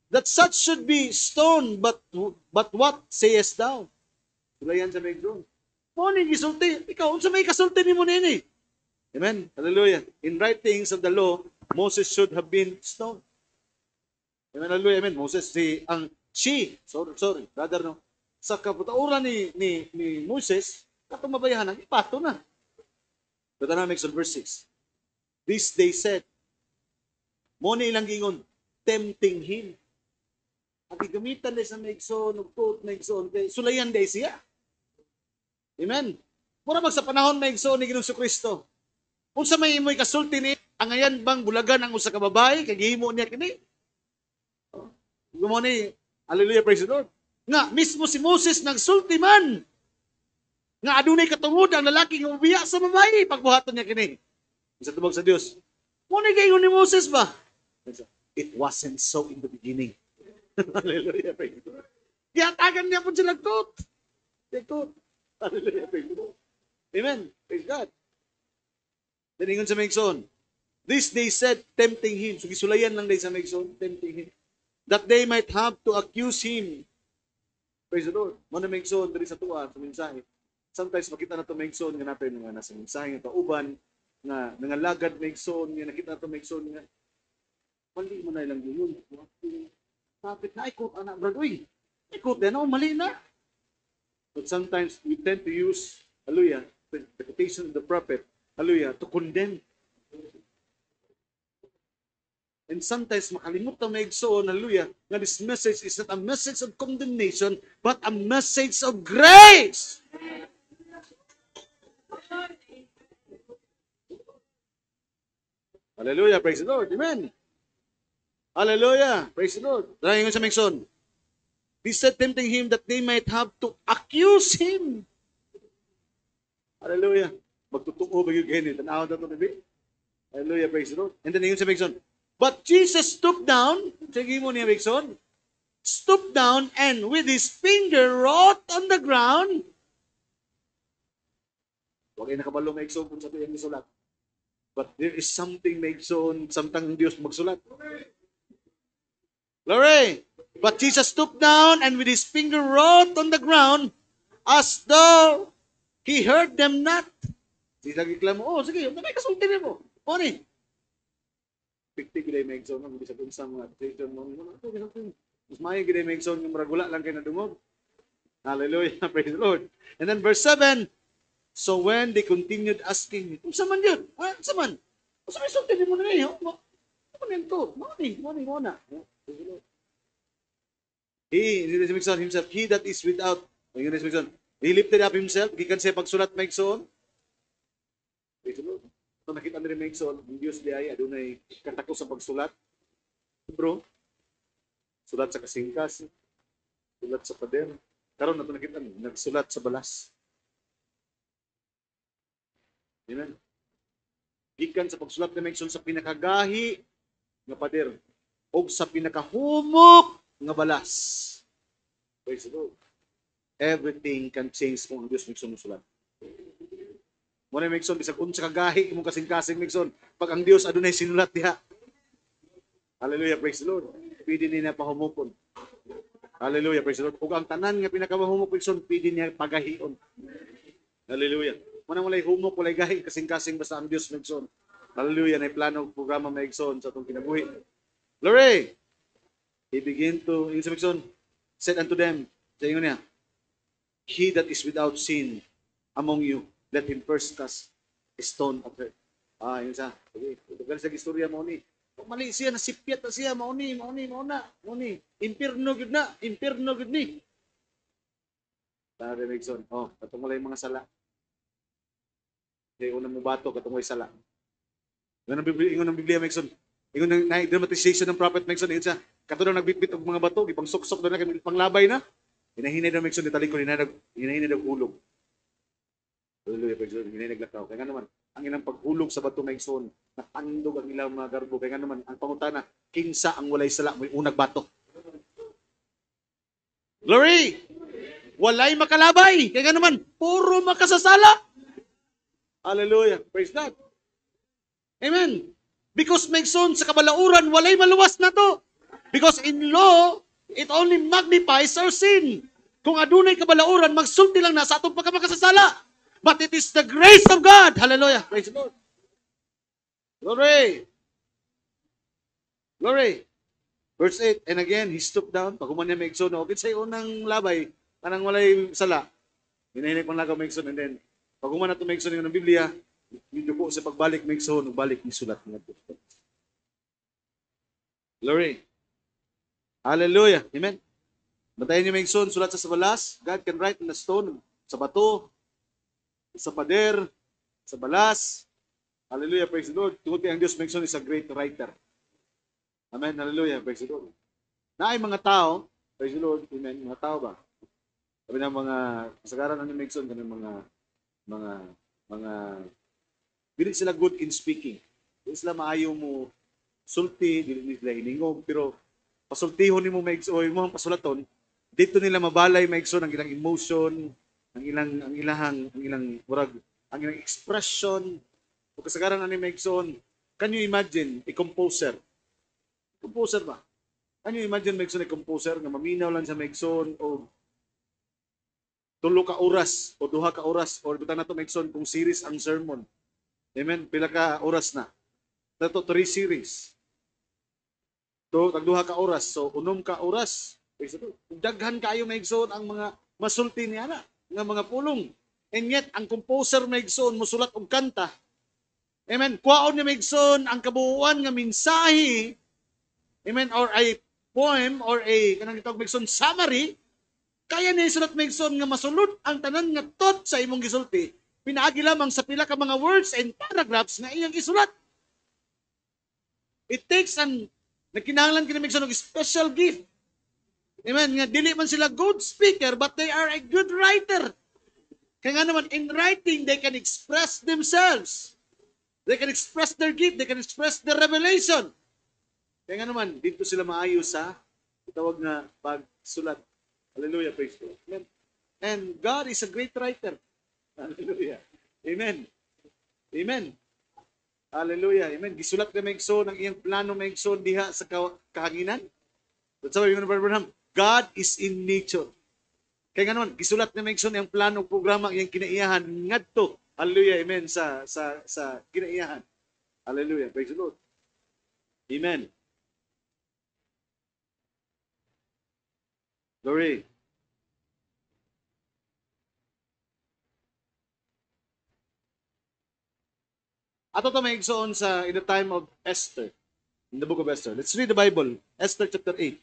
that such should be stoned, but what sayest thou? Sulayan sa Megson. Morning gisulti. Ikaw, unsa may kasulti ni mo nini? Amen. Hallelujah. In writings of the law, Moses should have been stoned. Amen. Hallelujah. Amen. Moses, sorry, brother, no? Sa kaputauran ni Moses, katong mabayahan, ipato na. But Megson, verse 6. This they said, mo ni ilang gingon, tempting him. Ang gigamitan day sa Megson, quote Megson, sulayan day siya. Amen. Mura mag sa panahon Megson ni Ginoong Kristo. Kung sa may imoy kasulti ni, ang ayan bang bulagan ang usa ka babae, kay gihimo niya kini. Gumo ni, hallelujah, praise the Lord. Nga, mismo si Moses nagsulti man. Nga adunay katungod ang lalaki nga ubiya sa babae, pagbuhaton niya kini. Sa tubag sa Dios. Muna kayo ni Moses ba? It wasn't so in the beginning. Hallelujah. Giyatagan niya po sila kot. Hallelujah. Amen. Praise God. Then ingon sa Megson, this they said, tempting him. So gisulayan lang day sa Megson, tempting him. That they might have to accuse him. Praise the Lord. Muna Megson, dari sa tuwa, sa mensahe. Sometimes makita na ito Megson, nga natin nga nasa mensahe, nga kauban, nga nangalagad Megson, nga nakita to Megson nga mali mo na ilang yun. Kapit na ikot anak brad, uy, ikot na, mali na. But sometimes we tend to use, hallelujah, the quotation of the prophet, hallelujah, to condemn. And sometimes makalimot na Megson, hallelujah, nga this message is not a message of condemnation, but a message of grace. Hallelujah, praise the Lord. Amen. Hallelujah, praise the Lord. Dahil sa Megson, they said tempting him that they might have to accuse him. Hallelujah. Magtutuo ba yung ganyan? Tanaw na ito, nabi? Hallelujah, praise the Lord. And then yun sa Megson, but Jesus stooped down, sige mo niya Megson, stooped down and with his finger wrote on the ground. Huwag ay nakabalo Megson kung sa ito yung isulat. But there is something Megson, samtang Diyos magsulat. Glory! But Jesus stooped down and with his finger wrote on the ground as though he heard them not. Sige lagi klamo, oh sige, may kasulti niya mo. O ni. Pikti gilay Megson, hindi sa sa mga station mo. Mas mayo gilay Megson, yung maragula lang kayo na dungog. Hallelujah, praise the Lord. And then verse 7, so when they continued asking, kung saan man yun? Saan man? Sa may sulti mo na niyo. Ano yan to? Mo na. He himself, he that is without, he lifted up himself, gikan siya pagsulat Megson. Praise the Lord. So nakita nila Megson, ang Diyos di ay adunay katako sa pagsulat. Bro, sulat sa kasingkas, sulat sa pader. Karon nato nakita nagsulat sa balas. Amen. Gikan sa pagsulat ni Megson sa pinakagahi nga pader o sa pinakahumok nga balas. Praise the Lord. Everything can change kung ang Diyos Megson musulat. Muna Megson, bisag unsa kagahi imong kasing-kasing Megson, pag ang Dios adunay sinulat diha. Hallelujah, praise the Lord. Pwede niya pahumukon. Hallelujah, praise the Lord. Ug ang tanan nga pinakamahumok Megson, pwede niya pagahion. Hallelujah. Muna walay humok, walay gahi kasing-kasing basta ang Dios Megson. Hallelujah, na plano programa Megson sa atong kinabuhi. Glory. He began to, yung sa Megson, said unto them, sa inyo niya, he that is without sin among you, let him first cast a stone at her. Yun sa. Okay. Tugal sa istorya mo ni. Kung mali siya, nasipyat na siya, mauni. Impirno gud ni. Sabi Megson, katong wala yung mga sala. Kaya unang mo bato, katong wala sala. Ingon ng Biblia, Megson. Ingon ng dramatization ng prophet Megson, yun siya. Katong nagbitbit og mga bato, ipang suksok doon na, panglabay na. Hinahinay na Megson, italikon, hinahinay na ulog. Hallelujah, praise the Lord. Hindi naglakaw. Kaya nga naman, ang ilang paghulog sa bato Megson, natandog ang ilang mga garbo. Kaya nga naman, ang pangutana, kinsa ang walay sala, may unag bato. Glory! Walay makalabay. Kaya nga naman, puro makasasala. Hallelujah, praise God. Amen. Because Megson, sa kabalauran, walay maluwas na to. Because in law, it only magnifies our sin. Kung adunay kabalauran, magsulti lang na sa atong pagkamakasasala. But it is the grace of God. Hallelujah. Praise the Lord. Glory. Glory. Verse 8. And again, he stooped down. Pagkuman niya Megson. Okay, sa unang labay, kanang walay sala. Hinahinig pang lagaw Megson. And then, pagkuman na ito Megson yung Biblia, medyo po sa pagbalik Megson, balik ni sulat niya. Glory. Hallelujah. Amen. Bantayan niyo Megson, sulat sa balas. God can write in the stone, sa bato, sa pader, sa balas. Hallelujah, praise the Lord. Tungkol kay ang Diyos Megson is a great writer. Amen, hallelujah, praise the Lord. Na ay mga tao, praise the Lord, amen, mga tao ba? Sabi na mga, kasagaran ng Megson, kanang mga, dili sila good in speaking. Dili sila maayo mo sulti, dili sila hiningog, pero pasultihon ni mo Megson, o yung mga pasulaton, dito nila mabalay Megson ang ilang emotion, ang ilang expression. O kasagaran ni Megson, can you imagine a composer? Composer ba? Can you imagine Megson a composer nga maminaw lang sa Megson o 3 ka oras o 2 ka oras o butang na to Megson kung series ang sermon. Amen. Pila ka oras na? Dato 3 series. To tag 2 ka oras. So 6 ka oras. Daghan kayo Megson ang mga masulti niya na nga mga pulong. And yet, ang composer Megson, musulat og kanta. Amen. Kuwaon ni Megson ang kabuuan nga mensahe. Amen. Or a poem or a kanang gitawag Megson summary. Kaya ni sulat Megson nga masulod ang tanan nga thought sa imong gisulti. Pinaagi lamang sa pila ka mga words and paragraphs nga iyang isulat. It takes nagkinahanglan kini mig og special gift. Amen. Nga dili man sila good speaker, but they are a good writer. Kaya nga naman, in writing, they can express themselves. They can express their gift. They can express their revelation. Kaya nga naman, dito sila maayo sa tawag na pagsulat. Hallelujah, praise God. Amen. And God is a great writer. Hallelujah. Amen. Amen. Hallelujah. Amen. Gisulat ka maigsoon ang iyang plano maigsoon diha sa kahanginan. That's why yung Brother God is in nature. Kaya nga naman, gisulat na maigsoon ang plano, programa, ang iyang kinaiyahan ngadto. Hallelujah. Amen. Sa kinaiyahan. Hallelujah. Praise the Lord. Amen. Glory. Ato to maigsoon sa in the time of Esther. In the book of Esther. Let's read the Bible. Esther chapter 8.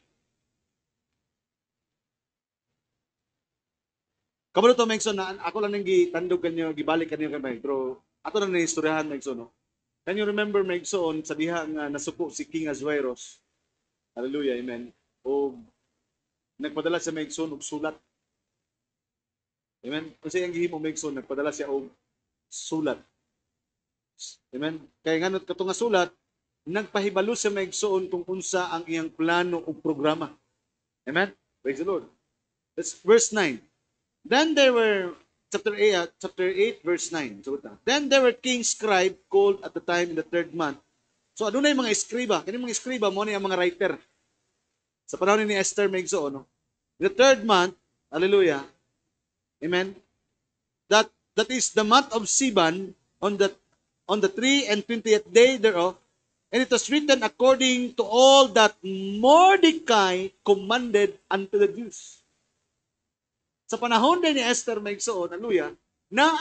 Kabalo to maigsoon na ako lang nang gitandog kanyo, gibalik kanyo kay pero ato lang na istoryahan maigsoon no. Can you remember maigsoon sa diha nga nasuko si King Ahasuerus? Hallelujah, amen. O nagpadala siya maigsoon og sulat. Amen. Kasi ang gihimo maigsoon nagpadala siya og sulat. Amen. Kaya nga kato nga sulat nagpahibalo siya maigsoon kung unsa ang iyang plano o programa. Amen. Praise the Lord. That's verse 9. Then there were, chapter 8, verse 9. So, then there were king's scribe called at the time in the 3rd month. So, adunay mga eskriba. Kani mga eskriba mo ni ang mga writer. Sa panahon ni Esther maigsoon, no? In the 3rd month, hallelujah, amen, that is the month of Siban, on the 3 and 20th day thereof, and it was written according to all that Mordecai commanded unto the Jews. Sa panahon din ni Esther maigsoon, hallelujah, na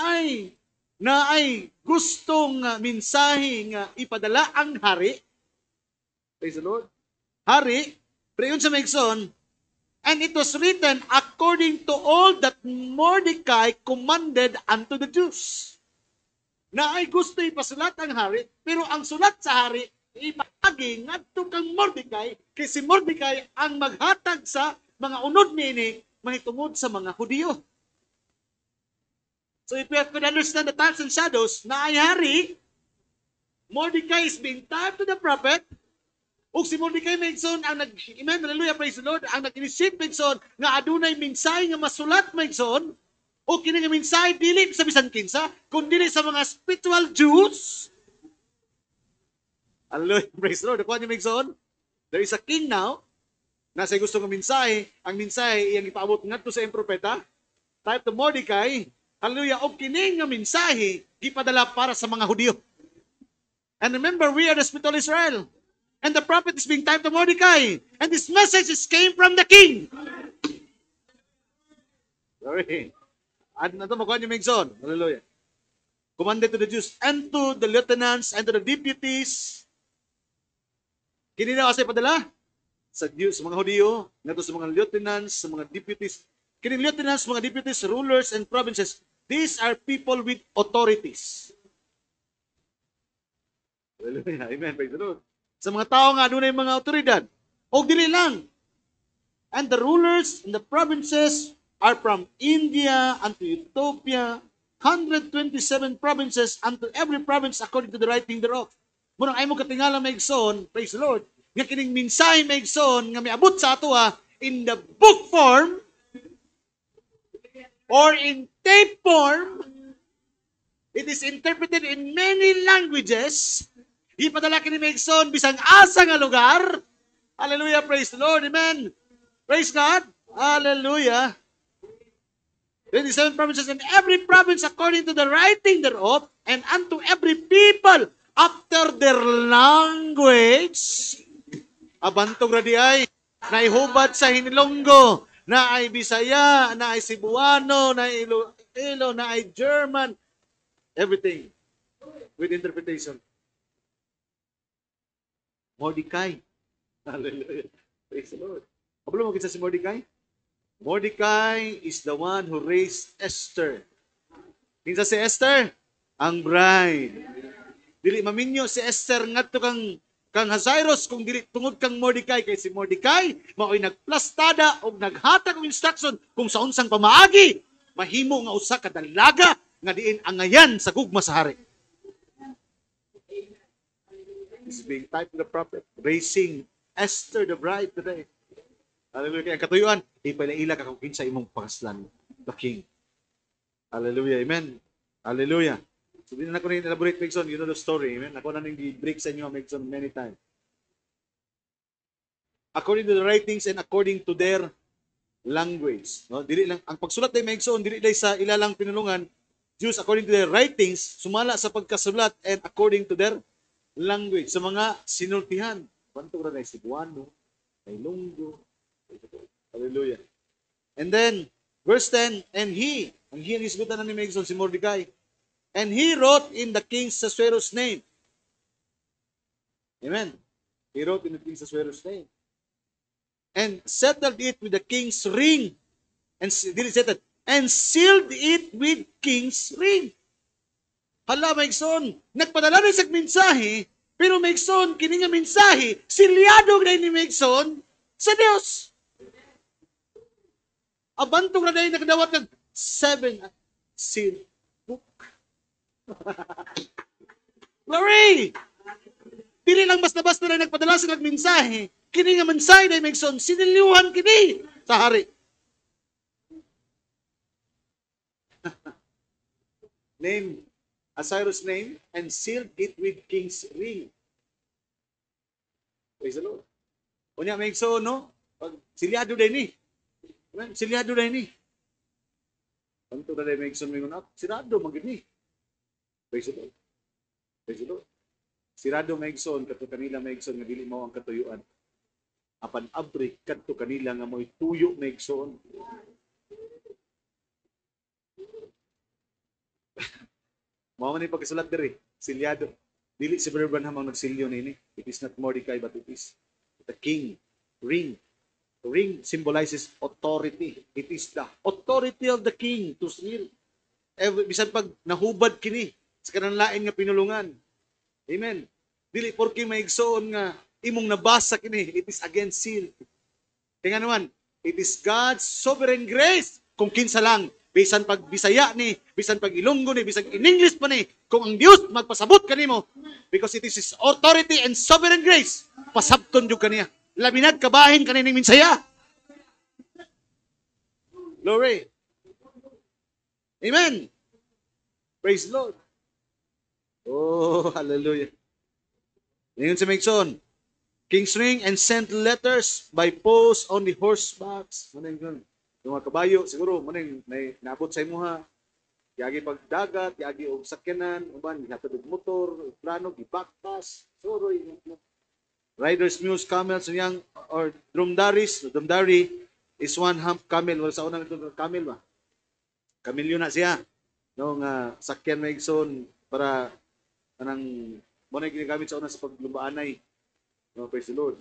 ay gustong mensahe nga ipadala ang hari. Praise the Lord. Hari, pero yun sa maigsoon, and it was written according to all that Mordecai commanded unto the Jews. Na ay gusto ipasulat ang hari, pero ang sulat sa hari, ipahagi ngadto kang Mordecai, kasi Mordecai ang maghatag sa mga unod niini, mahitungod sa mga Hudiyo. So if we could understand the types and shadows, na ay hari, Mordecai is being typed to the prophet, ug si Mordecai maigsoon ang amen, hallelujah, praise the Lord, ang nag-initiate maigsoon nga adunay mensahe nga masulat maigsoon, o kini nga mensahe dili sa bisan kinsa, kundi sa mga spiritual Jews. Hallelujah, praise the Lord. Kuha niyo maigsoon, there is a king now, nasa gusto ng mensahe, ang mensahe iyang ipaabot ngadto sa iyang propeta, type to Mordecai, hallelujah, o kini nga mensahe gipadala para sa mga Hudiyo. And remember, we are the spiritual Israel. And the prophet is being typed to Mordecai. And this message came from the king. Sorry. At nato makuha niyo maigsoon. Hallelujah. Commanded to the Jews and to the lieutenants and to the deputies. Kini na kasi padala? Sa mga Hudiyo, nato sa mga lieutenants, sa mga deputies. Kining lieutenants, mga deputies, rulers, and provinces, these are people with authorities. Hallelujah. Amen. Praise the Lord. Sa mga tao nga, doon ay mga autoridad. O dili lang. And the rulers in the provinces are from India unto Ethiopia, 127 provinces, unto every province according to the writing thereof. Munang ay mo katingala maigsoon, praise the Lord, nga kining mensahe maigsoon nga miabot sa ato in the book form or in tape form. It is interpreted in many languages. Ipadala kini maigsoon bisang asa nga lugar. Hallelujah, praise the Lord, amen. Praise God. Hallelujah. 27 provinces, and every province according to the writing thereof, and unto every people after their language. Abantog ra di ay naihubad sa Hinilonggo, na ay Bisaya, na ay Cebuano, na ay Iloilo, na ay German, everything with interpretation. Mordecai. Hallelujah. Praise the Lord. Kabalo mo kinsa si Mordecai? Mordecai is the one who raised Esther. Kinsa si Esther? Ang bride. Dili maminyo si Esther ngadto kang kang Cyrus kung dili tungod kang Mordecai, kay si Mordecai mao'y nagplastada o naghatag og instruction kung sa unsang pamaagi mahimo nga usa ka dalaga nga diin angayan sa gugma sa hari. This is being typed to the prophet, raising Esther the bride today. Hallelujah. Kaya ang katuyuan, ipaila-ila ka kung kinsa imong pakaslan, the king. Hallelujah. Amen. Hallelujah. So, hindi na ko rin elaborate, Megson. You know the story. Amen. Ako na nang break sa inyo, Megson, many times. According to the writings and according to their language. No? Dili lang, ang pagsulat ni Megson, dili lang sa ilalang pinulungan, Jews, according to their writings, sumala sa pagkasulat and according to their language. Sa mga sinultihan. Banto na si Cebuano, kay Ilonggo. Hallelujah. And then, verse 10, and he, ang isgutan na ni Megson, si Mordecai, and he wrote in the King Ahasuerus' name. Amen. He wrote in the King Ahasuerus' name. And settled it with the king's ring. And did it settle? And sealed it with king's ring. Hala, Megson, nagpadala rin sa mensahe, pero Megson, kini nga mensahe, silyado na ni Megson sa Dios. Abantong na dahil nakadawat ng 7 seal book. Glory! Dili lang basta-basta na nagpadala sa nagmensahe, kini nga mensahe na Megson, sinilyuhan kini sa hari. Name, Cyrus' name, and sealed it with king's ring. Praise the Lord. Kunya Megson, no? Pag silyado din ni. Silyado din ni. Kanto na din Megson mingon up, sirado magini. Praise the Lord. Praise the Lord. Sirado Megson, kato kanila Megson, nga dili mo ang katuyuan. Apan abri, kato kanila nga mo'y tuyo Megson. Mao man ni pagkasulat diri, silyado. Dili si Brother Branham ang nagsilyo nini. It is not Mordecai, but it is the king. Ring. Ring symbolizes authority. It is the authority of the king to seal. Bisan pag nahubad kini sa kanang lain nga pinulungan. Amen. Dili porke maigsoon nga imong nabasa kini, it is again sealed. Kaya naman, it is God's sovereign grace kung kinsa lang. Bisan pag Bisaya ni, bisan pag Ilonggo ni, bisan in English pa ni, kung ang Dios magpasabot kanimo, because it is His authority and sovereign grace, pasabton jud kaniya. Labinag kabahin kanining minsaya. Glory. Amen. Praise the Lord. Oh, hallelujah. Ngayon sa Megson, King's ring and sent letters by post on the horsebacks. Yung mga kabayo, siguro, naabot sa imuha. Yagi pagdagat, yagi og sakyanan, uban, gihatod og motor, plano, gibaktas, soroy. Riders, mules, camels, or dromedaries. Dromedary is one hump camel. Wala sa unang ito, camel ba? Kamilyo na siya. No, nga sakyan Megson para anang muna ginagamit sa una sa paglubaanay. No, praise the Lord.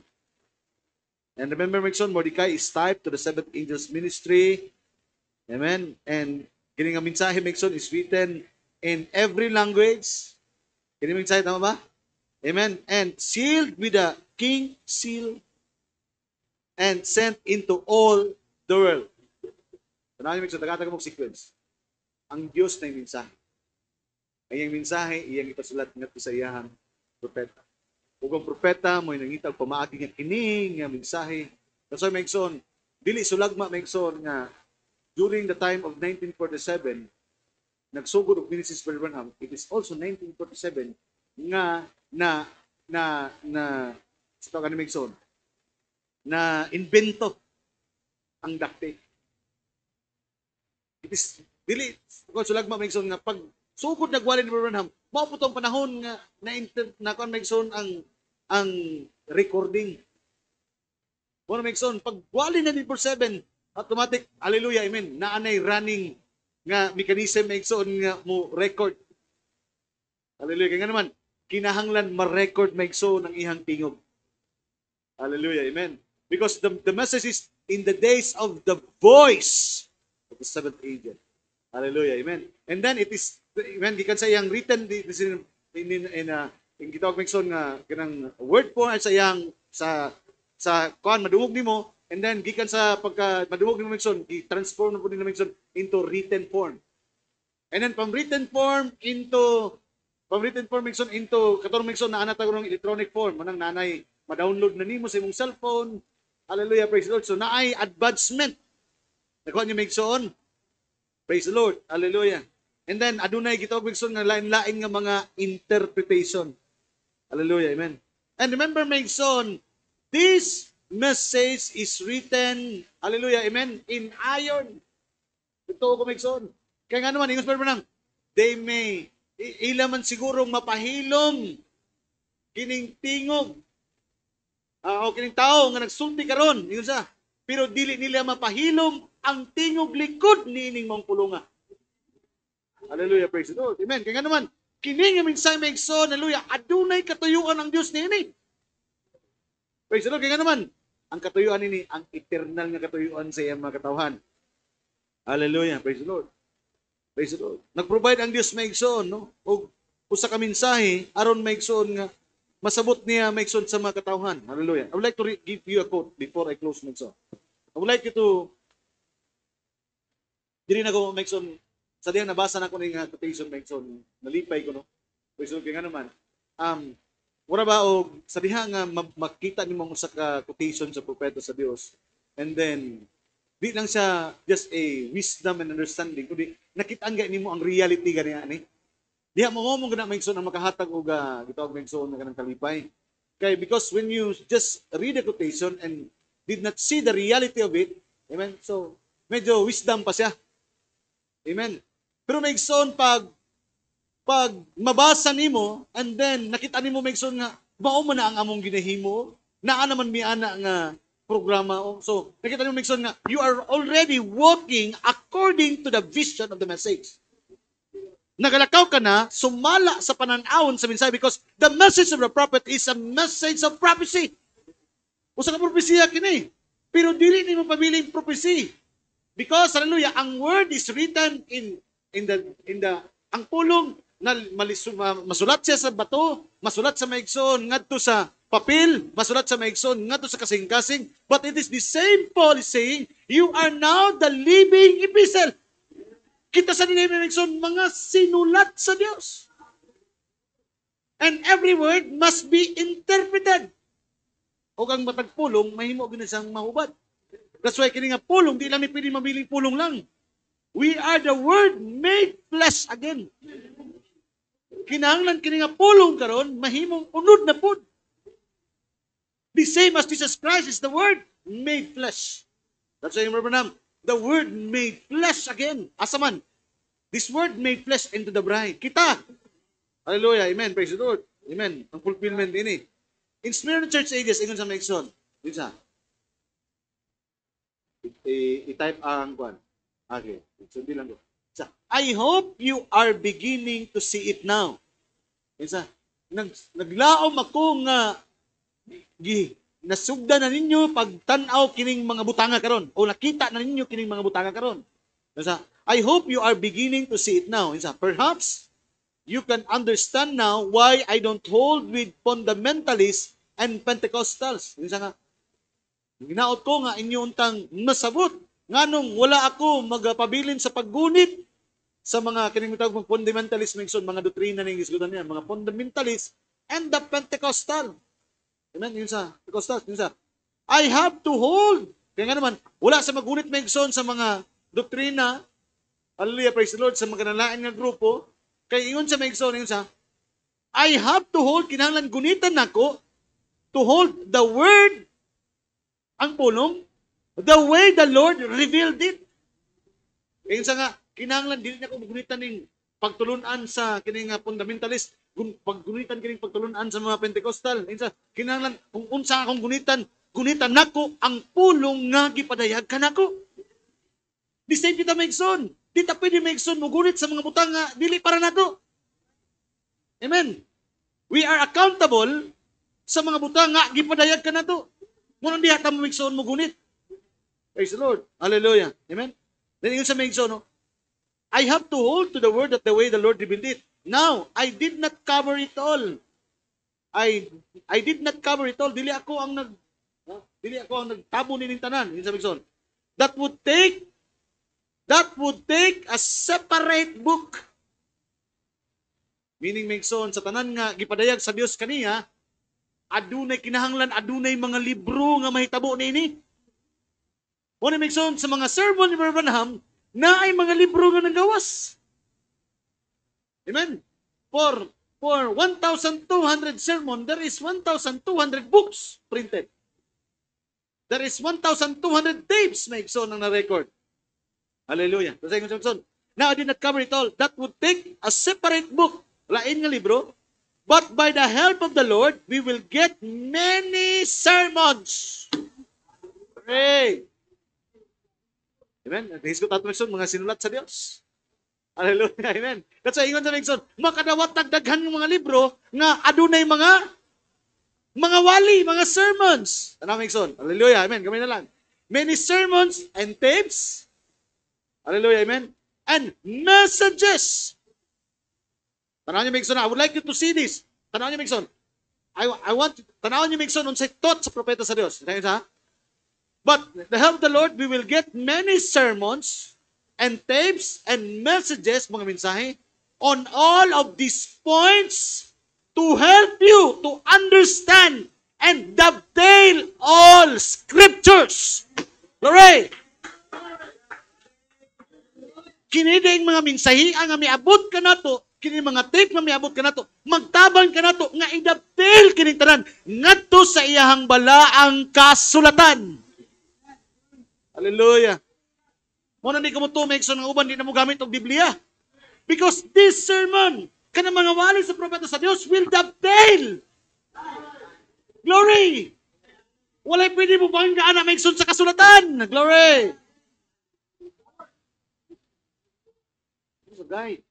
And remember, Megson, Mordecai is typed to the seventh angel's ministry. Amen. And kining nga mensahe, Megson, is written in every language. Kining mensahe, tama ba? Amen. And sealed with the king seal and sent into all the world. Tanaw niyo, Megson, tagatag mong sequence. Ang Diyos na yung mensahe. Iyang mensahe, iyang ipasulat nga sa iyang propeta. Ug ang propeta mo'y nangita og pamaagi nga kini nga mensahe. Kasi Megson, dili sulagma Megson nga during the time of 1947 nagsugod og ministry Brother Branham. It is also 1947 nga sa ni Megson na invento ang dakte. It is dili ko sulagma Megson nga pag sugod nagwali ni Brother Branham, mao po tong panahon nga na kon Megson ang recording. Bueno Megson, pag wali na ni 7, automatic, hallelujah, amen, naanay running nga mechanism Megson nga mo record. Hallelujah, kaya nga naman, kinahanglan ma-record Megson ang ihang tingog. Hallelujah, amen. Because the message is in the days of the voice of the seventh angel. Hallelujah, amen. And then it is, amen, gikan sa iyang written in Yung gitawag Migson nga kanang word form ay sayang sa kuan madungog nimo, and then gikan sa pagka madungog nimo Migson, i-transform na po nimo Migson into written form. And then from written form Migson into katong Migson na ana tagong electronic form, manang nanay ma-download na nimo sa imong cellphone. Hallelujah, praise the Lord. So naay advancement. Nakuha niyo Migson. Praise the Lord. Hallelujah. And then adunay gitawag Migson nga lain-lain nga mga interpretation. Hallelujah. Amen. And remember, Migson, this message is written, hallelujah, amen, in iron. Ito ko, Migson. Kaya nga naman, ingos pa naman, they may, ilaman siguro mapahilom, kining tingog, o kining tao nga nagsulti karon, yun sa, pero dili nila mapahilom ang tingog likod ni ining mong pulunga. Hallelujah, praise the Lord. Amen. Kaya nga naman, kining nga minsay Migson, hallelujah, adunay katuyuan ang Dios niini. Praise the Lord. Kaya nga naman, ang katuyuan nini, ang eternal nga katuyuan sa iyang mga katawhan. Hallelujah, praise the Lord. Praise the Lord. Nag-provide ang Dios Migson, no? O usa ka mensahe aron Migson nga masabot niya Migson sa mga katawhan. Hallelujah. I would like to give you a quote before I close Migson. I would like you to dili na ko Migson sa diyang nabasa na ko ning quotation Migson, nalipay ko no. Praise the Lord. Kaya nga naman, wala ba o sa diha nga makita nimo sa quotation sa propeta sa Dios, and then di lang siya just a wisdom and understanding, kundi nakitaan gani nimo ang reality gani ani. Diha mo gana Migson ang makahatag og gitawag Migson nga kanang kalipay. Okay, because when you just read the quotation and did not see the reality of it, amen, so medyo wisdom pa siya. Amen. Pero Migson, pag mabasa nimo and then nakita nimo Migson nga mao man na ang among ginahimo, naa naman mi ana nga programa. So nakita nimo Migson nga you are already walking according to the vision of the message. Nagalakaw ka na, sumala sa pananawon sa mensahe, because the message of the prophet is a message of prophecy. Usa ka propesya kini, pero dili nimo pabiling prophecy. Because hallelujah, ang word is written in the ang pulong na masulat siya sa bato, masulat sa Migson ngadto sa papel, masulat sa Migson ngadto sa kasing-kasing, but it is the same Paul is saying, you are now the living epistle. Kita sa nila Migson mga sinulat sa Dios. And every word must be interpreted. O ang matag pulong mahimo gid siyang mahubad. That's why kini nga pulong, di lang ni pwede mabiling pulong lang. We are the Word made flesh again. Kinahanglan kini nga pulong karon mahimong unod na pud. The same as Jesus Christ is the Word made flesh. That's why remember the Word made flesh again. Asa man? This Word made flesh into the bride. Kita. Hallelujah. Amen. Praise the Lord. Amen. Ang fulfillment ini. In Smyrna Church Ages, ingon sa Migson. Dito sa i-type ang kwan. Okay. Sundi lang ko. I hope you are beginning to see it now. Isa, naglaom ako nga nasugda na ninyo pagtanaw kining mga butanga karon, o nakita na ninyo kining mga butanga karon. Isa, I hope you are beginning to see it now. Isa, perhaps you can understand now why I don't hold with fundamentalists and Pentecostals. Isa nga, ginaot ko nga inyo untang masabot nganong wala ako magpabilin sa paggunit sa mga kining tawag mga fundamentalist Migson, mga doktrina ning gisgutan niya, mga fundamentalist and the Pentecostal. Amen, yun sa Pentecostal, yun sa I have to hold. Kaya nga naman, wala sa magunit Migson sa mga doktrina, hallelujah, praise the Lord, sa mga kanalain nga grupo, kay ingon sa Migson, yun sa I have to hold, kinahanglan gunitan nako to hold the word, ang pulong, the way the Lord revealed it. Kaya sa nga, kinahanglan, dili na ko magunitan ng pagtulunan sa kining fundamentalist, paggunitan kining pagtulunan sa mga Pentecostal. Kaya kinahanglan, kung unsa akong gunitan nako ang pulong nga gipadayag kanako. Di same kita Migson. Di ta pwede Migson mo gunit sa mga butang nga dili para nato. Amen. We are accountable sa mga butang nga gipadayag kanato. Ngunit di hata mo Migson mo gunit. Praise the Lord. Hallelujah. Amen. Then yun sa Migson, no? I have to hold to the word that the way the Lord revealed it. Now, I did not cover it all. I did not cover it all. Dili ako ang nagtabo nining tanan. Yun sabi ko, that would take a separate book. Meaning, Megson, sa tanan nga gipadayag sa Dios kaniya, adunay kinahanglan, adunay mga libro nga mahitabo niini. Mo ni Megson, sa mga sermon ni Brother Branham, na ay mga libro nga nagawas. Amen. For 1,200 sermon, there is 1,200 books printed. There is 1,200 tapes, Megson, ang na-record. Hallelujah. Now, I did not cover it all. That would take a separate book. Lain nga libro. But by the help of the Lord, we will get many sermons. Pray. Amen. Hisgot ato Megson, mga sinulat sa Dios. Hallelujah. Amen. Kasi ingon sa Megson, makadawat tagdaghan ng mga libro nga adunay mga wali, mga sermons. Ano Megson? Hallelujah. Amen. Gamay na lang. Many sermons and tapes. Hallelujah. Amen. And messages. Tanaw niyo, Megson, I would like you to see this. Tanaw niyo, Megson. Tanaw niyo, Megson, unsay thought sa propeta sa Dios. But the help of the Lord, we will get many sermons and tapes and messages, mga mensahe, on all of these points to help you to understand and dovetail all scriptures. Glory! Kinining mga mensahe ang miabot ka nato, kini mga tape nga miabot ka nato, magtabang ka nato nga i-dovetail kining tanan ngadto sa iyahang balaang kasulatan. Hallelujah. Muna ni kamo to, Megson, nga uban di na mo gamit og Biblia. Because this sermon, kanang mga wali sa propeta sa Dios will dovetail. Glory! Walay pwede mo banggaan na Megson sa kasulatan. Glory! So guys,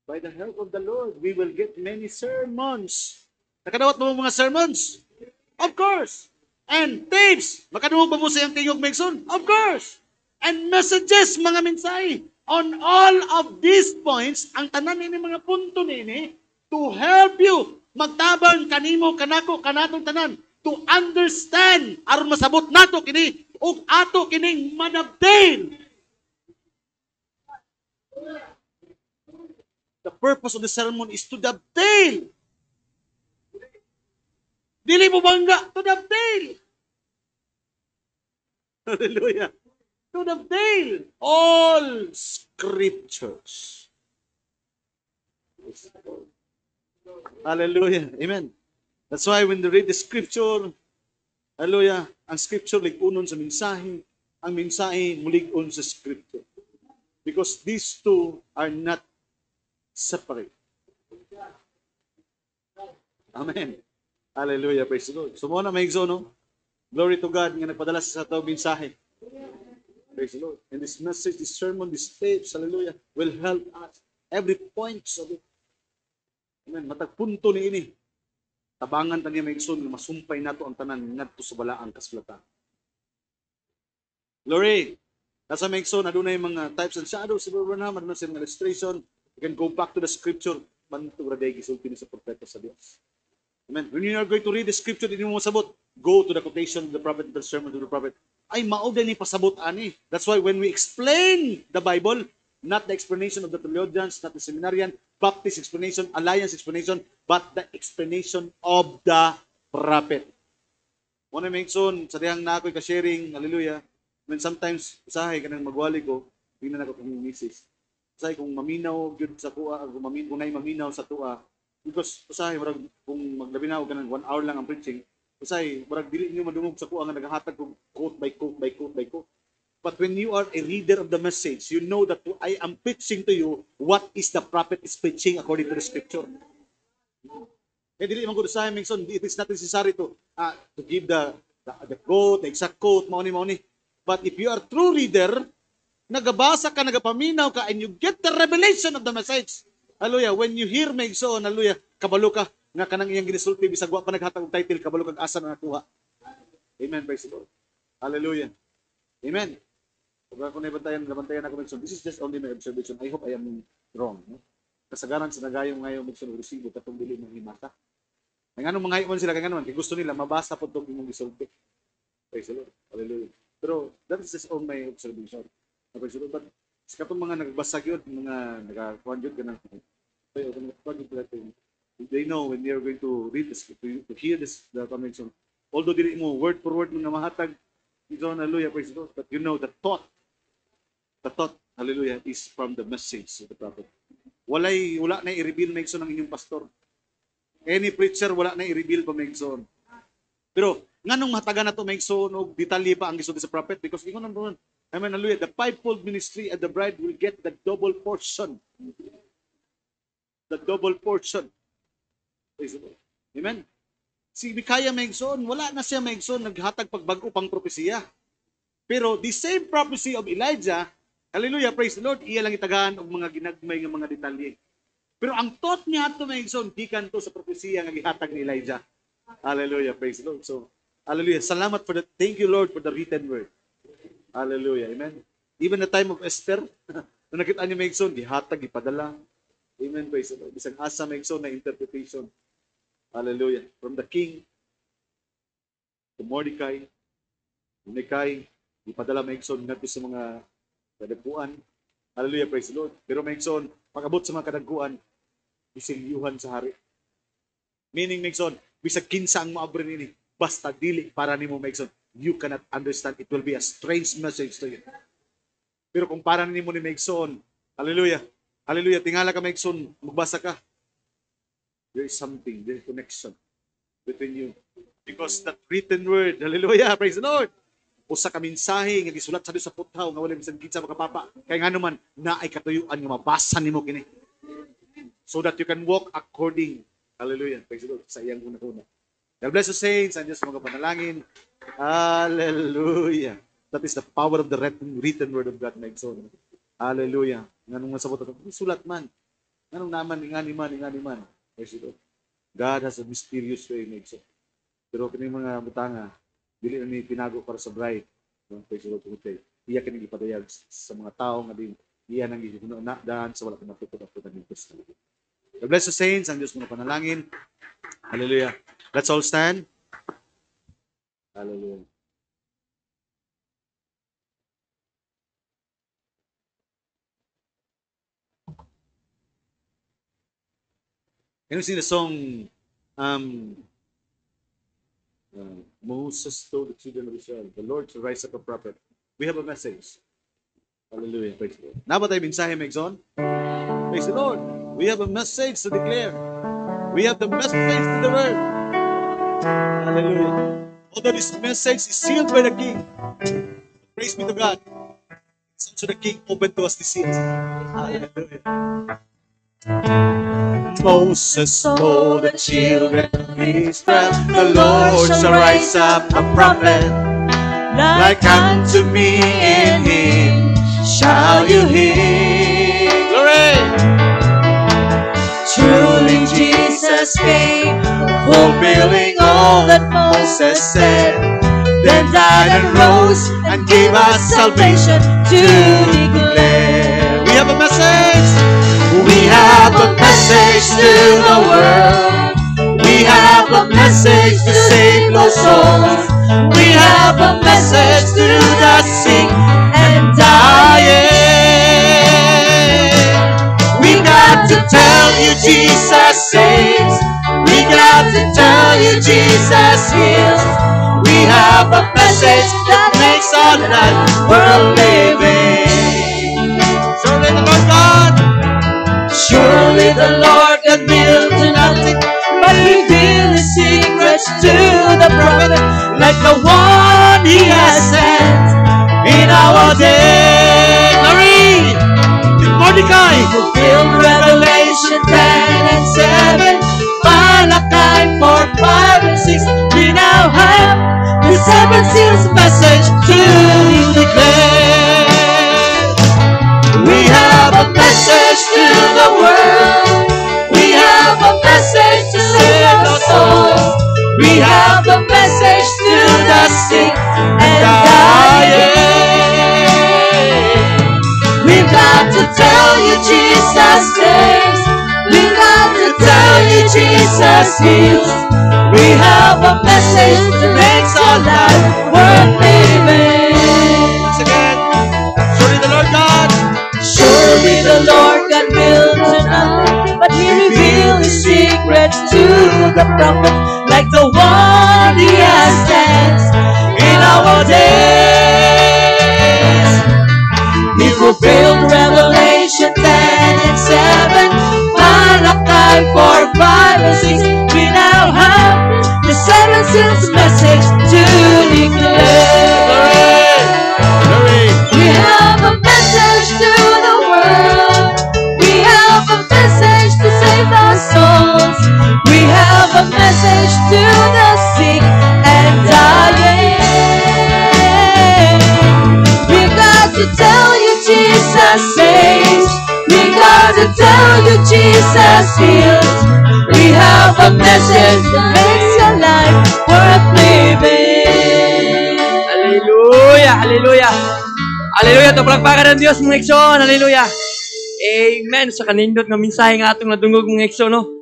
by the help of the Lord, we will get many sermons. Nakadawat mo mga sermons? Of course. And tapes. Makadungog ba mo sa iyang tingog, Megson? Of course. And messages, mga mensahe. On all of these points, ang tanan ini mga punto nini, to help you, magtabang kanimo, kanako, kanatong tanan, to understand, aron masabot nato kini, ug ato kining madabtain. The purpose of the sermon is to dovetail. Dili mo bangga, to dovetail. Hallelujah. To dovetail all scriptures. Hallelujah. Amen. That's why when they read the scripture, hallelujah, ang scripture lig-unon sa mensahe, ang mensahe mulig-on sa scripture. Because these two are not separate. Amen. Hallelujah. Praise the Lord. So muna may no? Glory to God nga nagpadala sa atong mensahe. Praise the Lord. And this message, this sermon, this tapes, hallelujah, will help us. Every point of it. Amen. Matag punto ni ini. Tabangan tani may igsoon nga masumpay nato ang tanan ngadto sa balaang kasulatan. Glory. Nasa may igsoon adunay mga types and shadows sa Branham, adunay sa illustration. You can go back to the scripture. Manto raday gisulti sa propeta sa Dios. Amen. When you are going to read the scripture, hindi mo masabot. Go to the quotation of the prophet, the sermon to the prophet. Ay, maugay ni pasabot ani. That's why when we explain the Bible, not the explanation of the theologians, not the seminarian, Baptist explanation, Alliance explanation, but the explanation of the prophet. Muna mention, sa dihang na ako'y ka-sharing, hallelujah, when sometimes, usahay ka nang magwali ko, tingnan ako kung misis. Usahay kung maminaw, yun sa kuha, kung na'y maminaw sa tuwa, because usahay, kung maglabinaw ka ng 1 hour lang ang preaching, usahay, dili niyo madungog sa kuha nga naghahatag kung quote by quote by quote by quote. But when you are a reader of the message, you know that I am preaching to you what is the prophet is preaching according to the scripture. Dili man gud usahay Megson, it is not necessary to give the quote, the exact quote, mauni. But if you are true reader, nagabasa ka, nagapaminaw ka, and you get the revelation of the message. Hallelujah. When you hear Megson, hallelujah, kabalo ka, nga kanang iyang ginisulti, bisag wa pa naghatag og title, kabalo kag asa na nakuha. Amen, praise the Lord. Hallelujah. Amen. Kung ako nabantayan ako Megson, this is just only my observation. I hope I am wrong. No? Kasagaran sa nagayong ngayon Megson resibo katong dili ng himata. Kaya nga mga sila, kaya nga gusto nila, mabasa po itong imong gisulti. Praise the Lord. Hallelujah. Pero that is just all my observation. Praise the Lord. But sa katong mga nagbasag yun, mga nag-kuhan yun, ganun. They know when they're going to read this, to hear this, the convention. Although dili mo word for word mga mahatag, hallelujah, praise the Lord. But you know the thought, hallelujah, is from the message of the prophet. Wala na i-reveal na ng inyong pastor. Any preacher, wala na i-reveal pa maigsoon. Pero, nganong mataga na ito maigsoon o detalye pa ang gisulti sa prophet? Because, ingon naman, amen, hallelujah, the fivefold ministry and the bride will get the double portion. The double portion. Praise the Lord. Amen? Si Mikaya maigsoon, wala na siya maigsoon, naghatag pagbago pang propesiya. Pero, the same prophecy of Elijah, hallelujah, praise the Lord, iya lang itagaan og mga ginagmay nga mga detalye. Pero ang thought niya ito maigsoon, gikan to sa propesiya nga gihatag ni Elijah. Hallelujah, praise the Lord. So, hallelujah, salamat for that. Thank you, Lord, for the written word. Hallelujah, amen. Even the time of Esther, na nakita niya maigsoon, gihatag, gipadala. Amen, praise the Lord. Isang asa maigsoon na interpretation. Hallelujah. From the king to Mordecai, gipadala maigsoon ngadto sa mga kadagkuan. Hallelujah, praise the Lord. Pero maigsoon, pag-abot sa mga kadagkuan, isilyuhan sa hari. Meaning, maigsoon, bisag kinsa ang maabri nini, basta dili para nimo maigsoon, you cannot understand. It will be a strange message to you. Pero kung para nimo ni maigsoon, hallelujah, hallelujah, tingala ka maigsoon, magbasa ka, there is something, there is connection between you. Because that written word, hallelujah, praise the Lord, usa ka mensahe nga gisulat sa Dios sa puthaw nga wala bisan kinsa makapapa. Kay nga naman naay katuyuan nga mabasa nimo kini. So that you can walk according, hallelujah, praise the Lord, sa iyang una-una. God bless you, saints, and Diyos mga panalangin. Hallelujah. That is the power of the written word of God, my son. Hallelujah. Nganong nga sabot ito, sulat man. Nganong naman, ingani man. Praise the Lord. God has a mysterious way, my son. Pero kini mga butanga, dili na ni tinago para sa bride. Praise the Lord. Iya kini ipadayag sa mga tao nga din iya nang gihinunaan sa wala ka matutod-atod ng Diyos. God bless the saints, ang Diyos mga panalangin. Hallelujah. Let's all stand. Hallelujah. Can you sing the song, Moses told the children of Israel, the Lord shall rise up a prophet. We have a message. Hallelujah. Praise the Lord. Na ba tayo mensahe, Megson? Praise the Lord. We have a message to declare. We have the message to the world. Hallelujah. Although this message is sealed by the King, praise be to God. It's also the King opened to us the seals. Hallelujah. Moses told the children of Israel, the Lord shall rise up a prophet like unto me, in him shall you hear. Glory! Truly Jesus came, fulfilling all that Moses said, then died and rose and gave us salvation to declare. We have a message. We have a message to the world. We have a message to save lost souls. We have a message to the sick and dying. We got to tell you Jesus saves. We got to tell you Jesus heals. We have a message that makes all that world living. Surely the Lord God, surely the Lord God will do nothing but reveal His secrets to the prophet, like the one He has sent in our day. Glory! Mordecai fulfilled Revelation 10 and 7, Malachi 4, 5 and 6. We now have the 7 seals message to declare. We have a message to the world. We have a message to save our souls. We have a message to the sick and dying. We've got to tell you Jesus saves. We've got to tell you Jesus heals. We have a message that makes our life worth living. Once again, surely the Lord God. Surely the Lord God will do nothing, but He revealed His secrets to the prophet, like the one He has sent in our days. He fulfilled Revelation 10 and 7, Malachi 4, 5 and 6. We now have the 7 seals message to declare. We have a message to the world. We have a message to save our souls. We have a message to the sick and dying. We've got to tell you Jesus saves. We got to tell you Jesus heals. We have a message that makes your life worth living. Hallelujah, hallelujah. Hallelujah, ito palagpakan ng Diyos, mga Ekson. Hallelujah. Amen. Sa kanindot nga mensahe nga atong nadungog, mga Ekson, no?